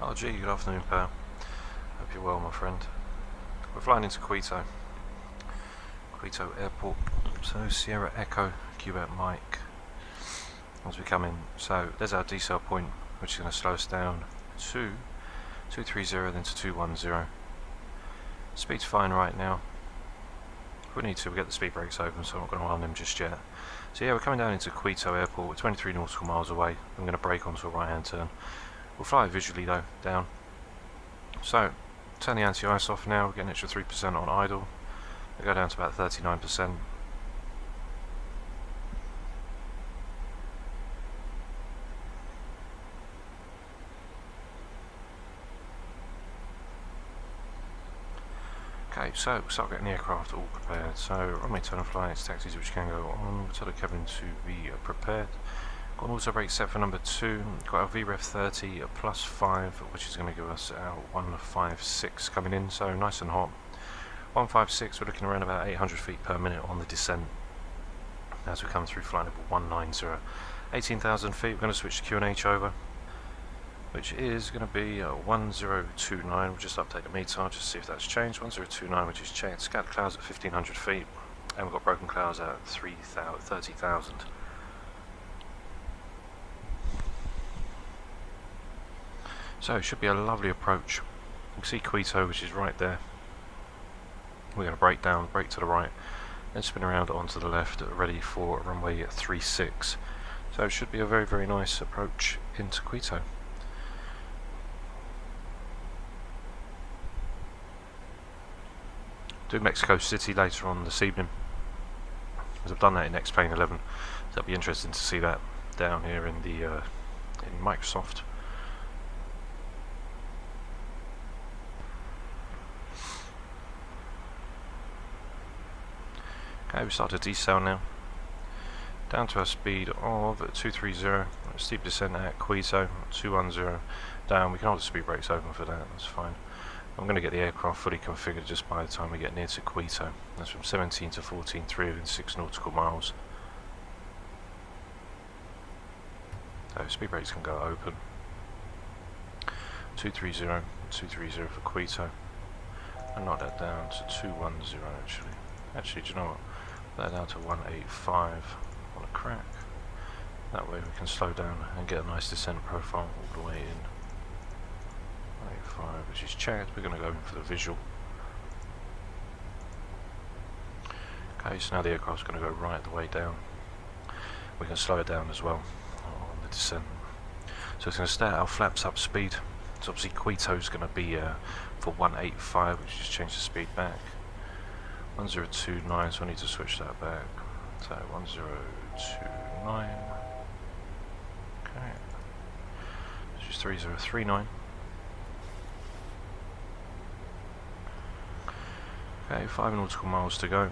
Oh gee, good afternoon pal. Hope you're well my friend. We're flying into Quito Airport, so Sierra Echo, Quebec Mike as we come in. So there's our decel point, which is going to slow us down to 230 then to 210. Speed's fine right now. If we need to, we'll get the speed brakes open, so I'm not going to run them just yet. So yeah, we're coming down into Quito Airport, we're 23 nautical miles away. I'm going to brake onto a right hand turn. We'll fly visually though, down. So, turn the anti-ice off now, we're getting an extra 3% on idle. We go down to about 39%. Okay, so we'll start getting the aircraft all prepared. So, runway turn and flights, taxis which can go on. We'll tell the cabin to be prepared. Got an auto brake set for number 2, got our VREF 30 plus 5, which is going to give us our 156 coming in, so nice and hot. 156, we're looking around about 800 feet per minute on the descent as we come through flight level 190. 18,000 feet, we're going to switch to QNH over, which is going to be 1029. We'll just update the meter, just see if that's changed. 1029, which is changed. Scattered clouds at 1500 feet, and we've got broken clouds at 30,000. So it should be a lovely approach. You can see Quito, which is right there. We're going to brake down, brake to the right, then spin around onto the left, ready for runway 36. So it should be a very, very nice approach into Quito. do Mexico City later on this evening, as I've done that in X-Plane 11, so it'll be interesting to see that down here in the in Microsoft. Okay, we start to decel now, down to a speed of 230, steep descent at Quito, 210, down. We can hold the speed brakes open for that, that's fine. I'm going to get the aircraft fully configured just by the time we get near to Quito. That's from 17 to 14, 306 nautical miles. So speed brakes can go open. 230, 230 for Quito. And knock that down to 210 actually. Actually, do you know what? Put that down to 185 on a crack. That way we can slow down and get a nice descent profile all the way in. 185, which is checked. We're going to go in for the visual. Okay, so now the aircraft's going to go right the way down. We can slow it down as well on the descent. So it's going to stay at our flaps up speed. So obviously Quito's going to be for 185, which just changed the speed back. 1029, so I need to switch that back. So 1029. Okay. This is 3039. Okay, 5 nautical miles to go.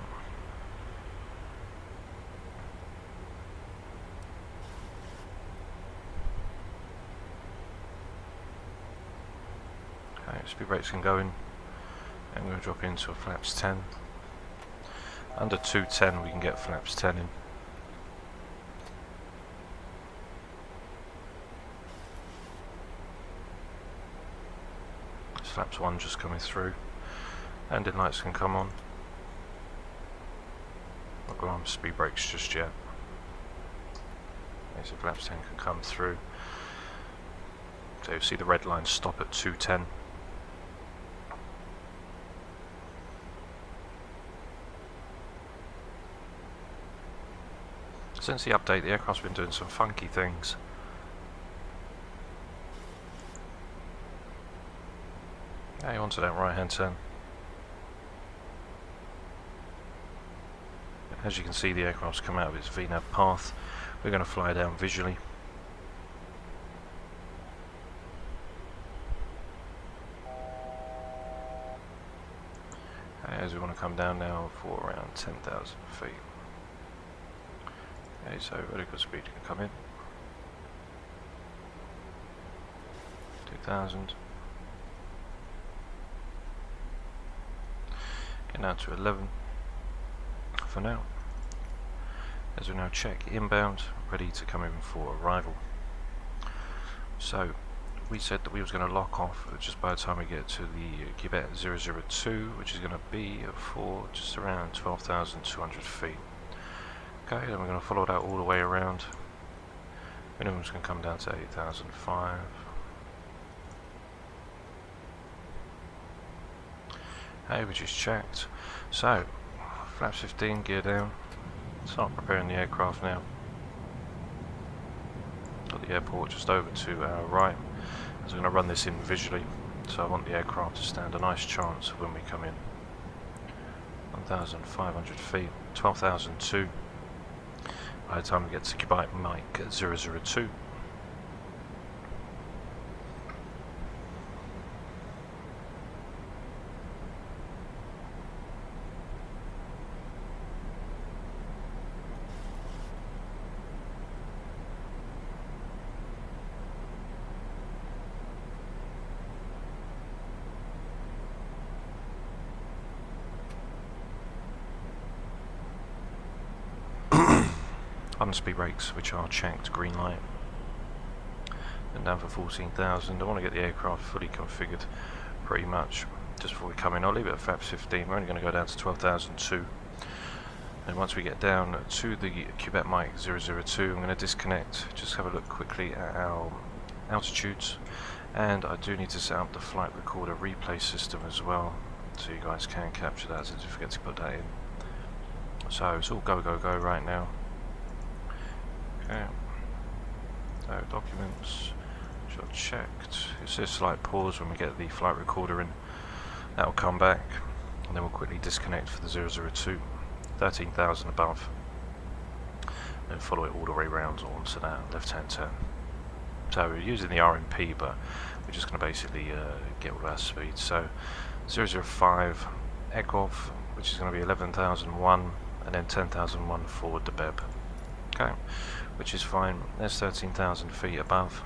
Okay, speed brakes can go in, and we're going to drop into a flaps 10. Under 210 we can get flaps 10 in. Flaps 1 just coming through. Landing lights can come on. Not going on speed brakes just yet. Okay, so flaps 10 can come through. So you'll see the red line stop at 210. Since the update, the aircraft's been doing some funky things. Okay, onto that right hand turn. As you can see, the aircraft's come out of its VNAV path. We're going to fly down visually. As we want to come down now for around 10,000 feet. Okay, so vertical speed can come in. 2,000. Get down to 11 for now. As we now check inbound, ready to come in for arrival. So we said that we was going to lock off just by the time we get to the Quebec 002, which is going to be for just around 12,200 feet. Okay, then we're going to follow that all the way around. Minimum's going to come down to 8,005. Okay, which is checked. So, flaps 15, gear down. Start preparing the aircraft now. Got the airport just over to our right. So I'm going to run this in visually. So I want the aircraft to stand a nice chance when we come in. 1,500 feet, 12,002. By the time we get to Quebec Mike 002. On speed brakes, which are checked, green light. And down for 14,000. I want to get the aircraft fully configured pretty much just before we come in. I'll leave it at flaps 15. We're only going to go down to 12,002. And once we get down to the Quebec Mike 002, I'm going to disconnect, just have a look quickly at our altitudes. And I do need to set up the flight recorder replay system as well, so you guys can capture that, so don't forget to put that in. So it's all go go go right now. Okay, so documents, which are checked. It says slight pause when we get the flight recorder in. That'll come back. and then we'll quickly disconnect for the 002, 13,000 above, and follow it all the way round onto that left-hand turn. So we're using the RMP, but we're just going to basically get all our speed. So 005 Takeoff, which is going to be 11,001, and then 10,001 for the BEB. Okay, which is fine. There's 13,000 feet above.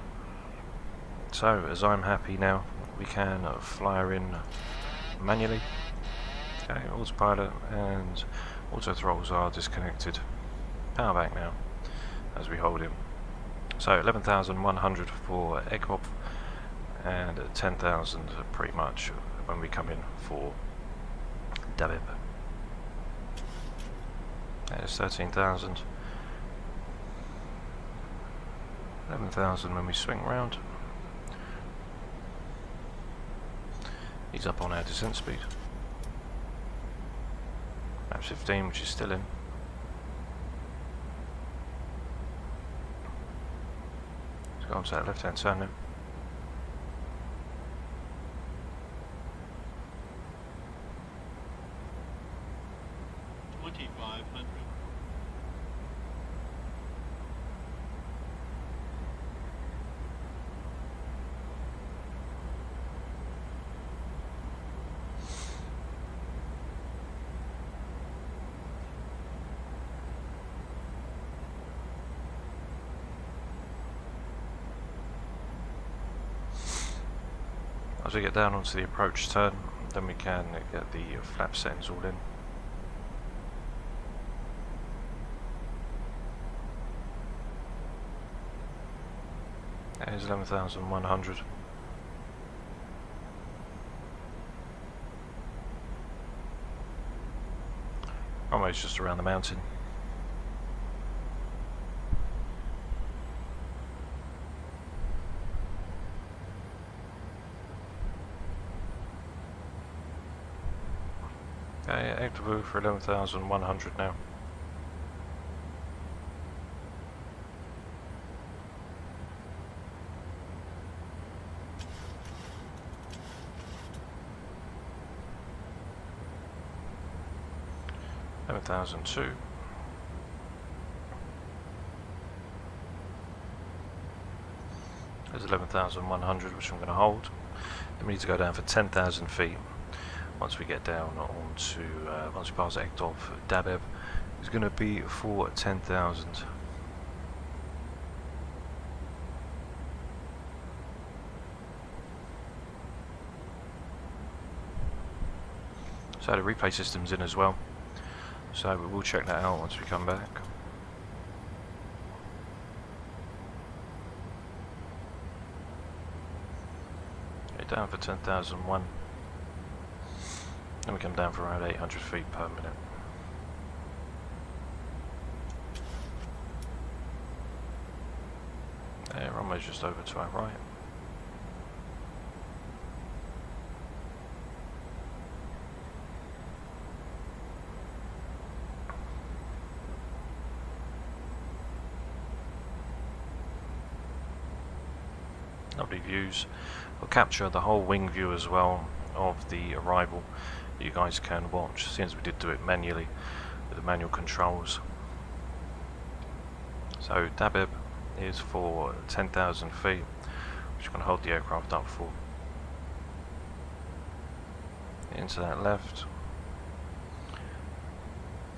So as I'm happy now, we can fly her in manually. Okay, autopilot and auto throttles are disconnected. Power back now as we hold him. So 11,100 for Takeoff and 10,000 pretty much when we come in for Dabib. There's 13,000. 11,000 when we swing round. He's up on our descent speed. Maps 15, which is still in. Let's go on to that left hand turn now. As we get down onto the approach turn, then we can get the flap settings all in. There's 11,100. Almost just around the mountain. Okay, active for 11,100 now. $11,002. There's 11,100, which I'm going to hold. Then we need to go down for 10,000 feet. Once we get down onto, once we pass Takeoff, Dabib is going to be for 10,000. So the replay system's in as well. So we will check that out once we come back. Okay, down for 10,001. Then we come down for around 800 feet per minute. There, runway's just over to our right. Lovely views. We'll capture the whole wing view as well of the arrival. You guys can watch, since we did do it manually with the manual controls. So Dabib is for 10,000 feet, which is going to hold the aircraft up for. Into that left.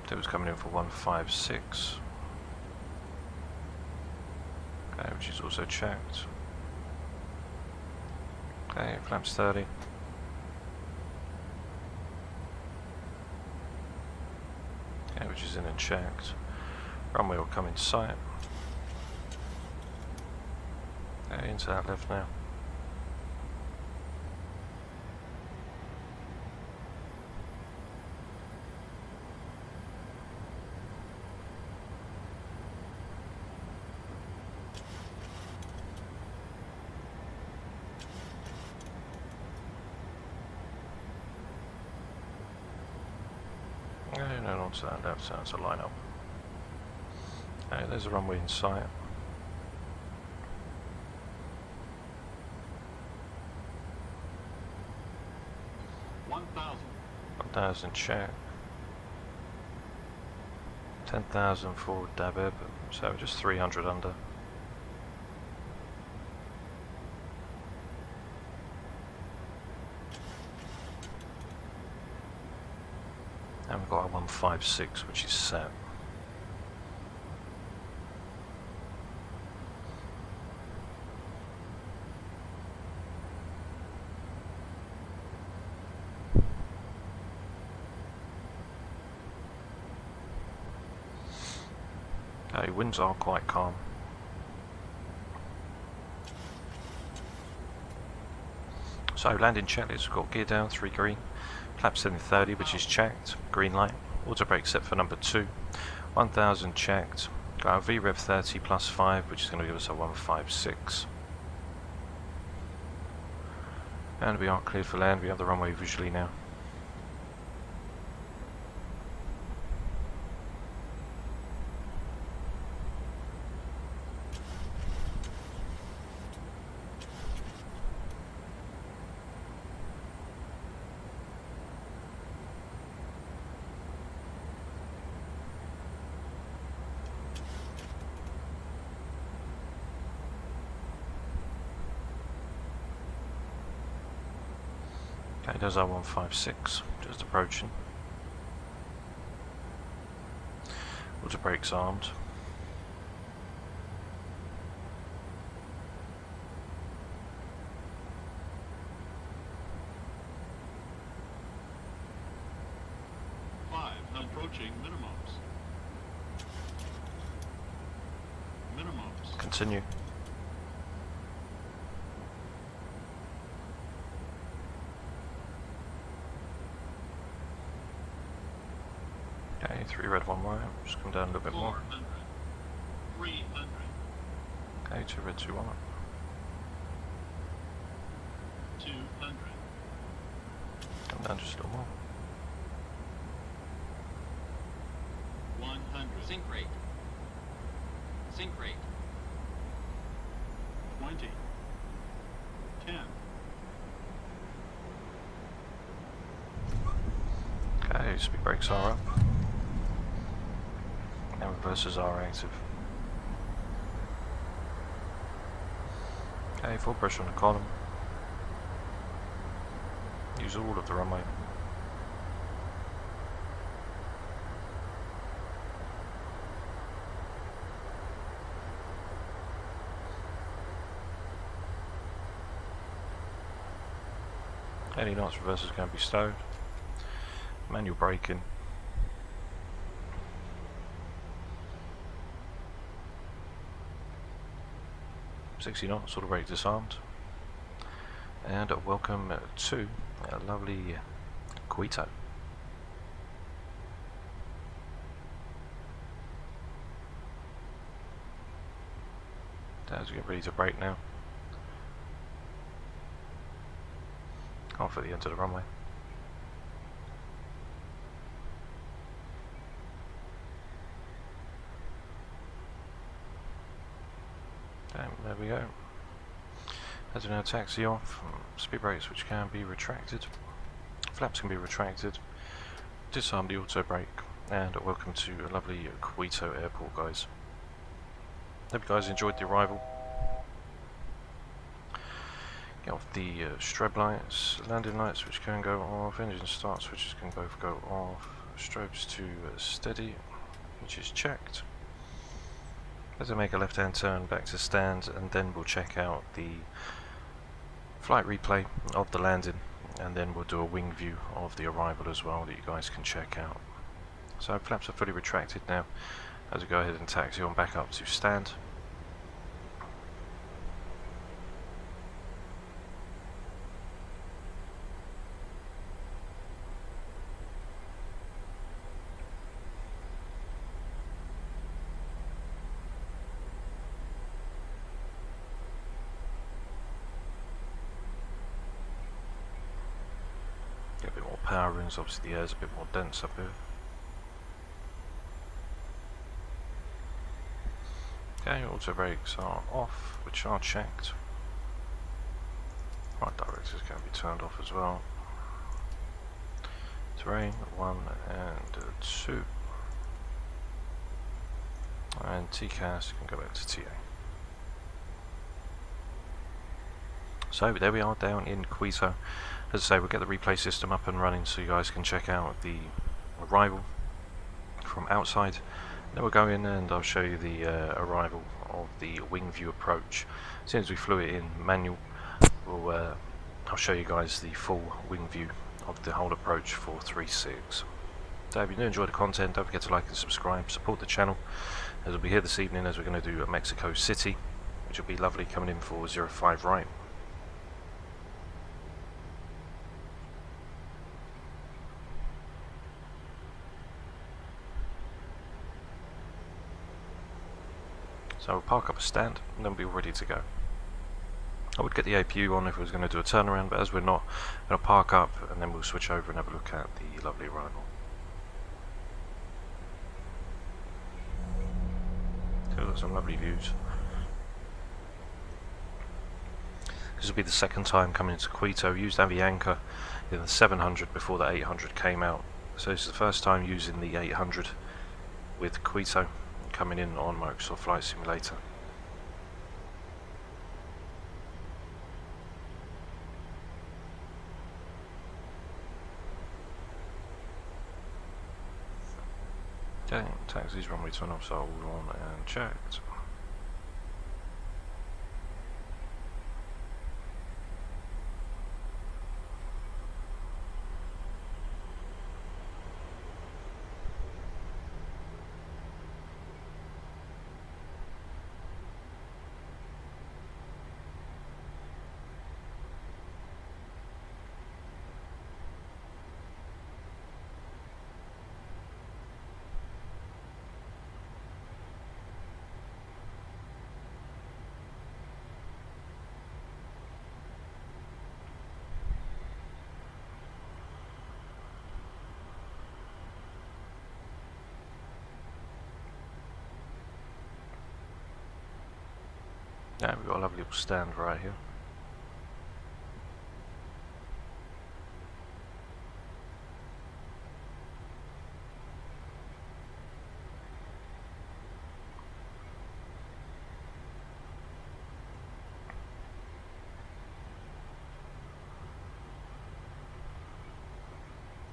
Dabib's coming in for 156. Okay, which is also checked. Okay, flaps 30. Okay, which is in and checked. Runway will come in sight. Okay, into that left now. And then onto that left, so that's a line up. Okay, there's a runway in sight. 1,000 check. 10,000 for Dabib, so just 300 under. And we've got a 156, which is set. Okay, winds are quite calm. So landing checklist, we've got gear down, 3 green. Flaps setting 30, which is checked, green light. Auto brake set for number 2, 1,000 checked. Got our VREV 30 plus 5, which is going to give us a 156. And we are cleared for land, we have the runway visually now. Okay, there's our 156, just approaching. Auto brakes armed. Approaching minimums. Minimums. Continue. Okay, 3 red, 1 white. Just come down a little bit more. 400. 300. Okay, 2 red, 2 white. 200. Come down just a little more. 100. Sync rate. Sync rate. 20. 10. Okay, speed brakes are up. And reversers are active. Okay, full pressure on the column. Use all of the runway. Any knots reversers going to be stowed. Manual braking. .60 knots, auto brake disarmed. And welcome to lovely Quito. As we get ready to brake now. Off at the end of the runway. There we go. As we now taxi off, speed brakes which can be retracted, flaps can be retracted, disarm the auto brake, and welcome to a lovely Quito airport, guys. Hope you guys enjoyed the arrival. Get off the strobe lights, landing lights which can go off, engine start switches can both go off, strobes to steady, which is checked. As I make a left hand turn back to stand, and then we'll check out the flight replay of the landing, and then we'll do a wing view of the arrival as well that you guys can check out. So flaps are fully retracted now as we go ahead and taxi on back up to stand. Get a bit more power rings, obviously the air's a bit more dense up here. Okay, auto brakes are off, which are checked. Right directors can be turned off as well. Terrain 1 and 2. And TCAS can go back to TA. So there we are down in Quito. As I say, we'll get the replay system up and running so you guys can check out the arrival from outside. Then we'll go in and I'll show you the arrival of the wing view approach. As soon as we flew it in manual, I'll show you guys the full wing view of the whole approach for 3.6. So if you do enjoy the content, don't forget to like and subscribe, support the channel, as we'll be here this evening as we're going to do Mexico City, which will be lovely, coming in for 05 right. So we'll park up a stand and then we'll be ready to go. I would get the APU on if we was going to do a turnaround, but as we're not, I'm going to park up and then we'll switch over and have a look at the lovely arrival. So we've got some lovely views. This will be the second time coming into Quito. We used Avianca in the 700 before the 800 came out. So this is the first time using the 800 with Quito, coming in on Microsoft Flight Simulator. Okay, taxis, runway 20 are all on and checked. Yeah, we've got a lovely little stand right here.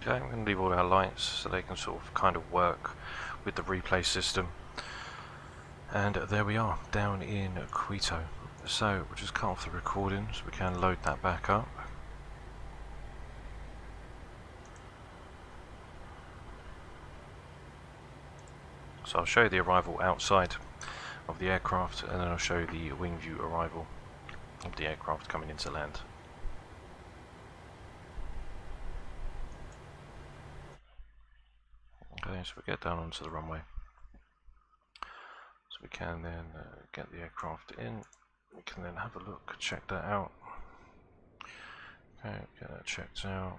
Okay, I'm going to leave all our lights so they can sort of kind of work with the replay system. And there we are, down in Quito. So we'll just cut off the recording so we can load that back up. So I'll show you the arrival outside of the aircraft, and then I'll show you the wing view arrival of the aircraft coming into land. Okay, so we get down onto the runway. So we can then get the aircraft in, we can then have a look, check that out. Okay, get that checked out.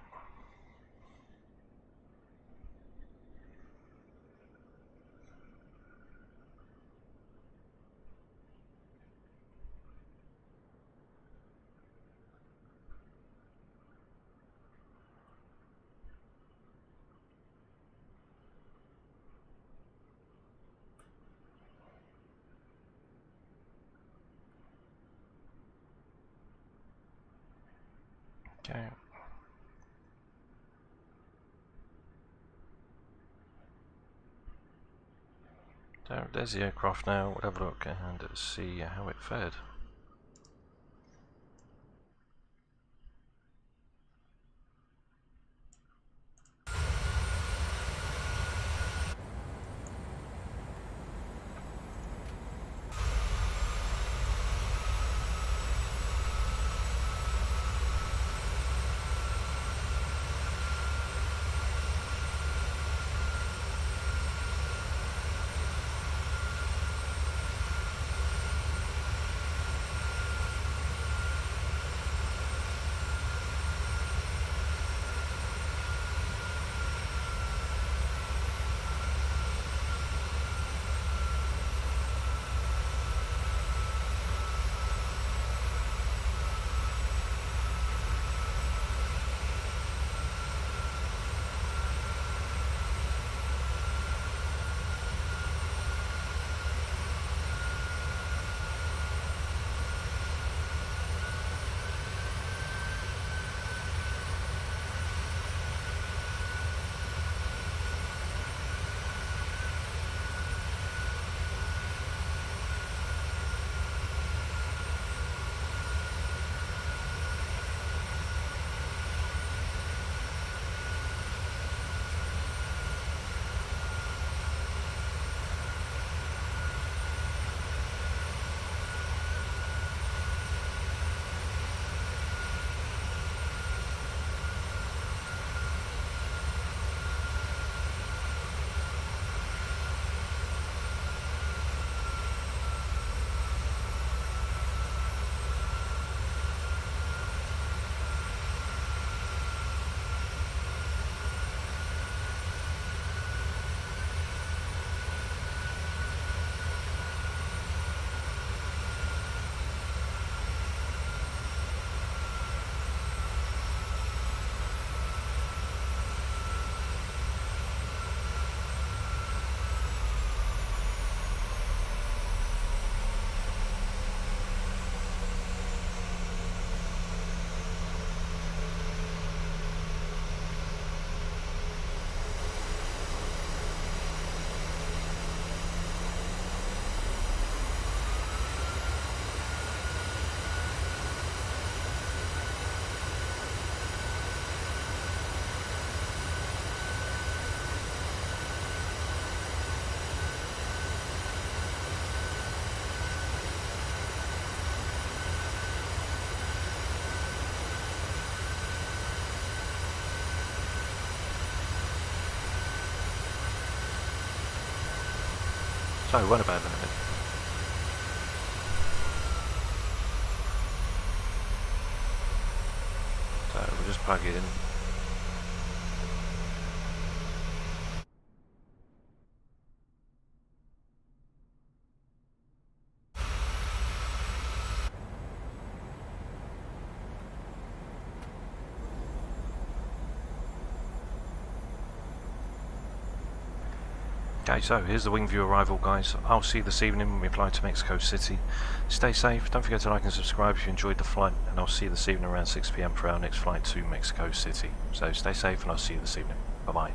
Okay. So there's the aircraft now. We'll have a look and see how it fared. So, we're about a minute. So, we'll just plug it in. Okay, so here's the wing view arrival, guys. I'll see you this evening when we fly to Mexico City. Stay safe, don't forget to like and subscribe if you enjoyed the flight, and I'll see you this evening around 6 PM for our next flight to Mexico City. So stay safe and I'll see you this evening. Bye bye.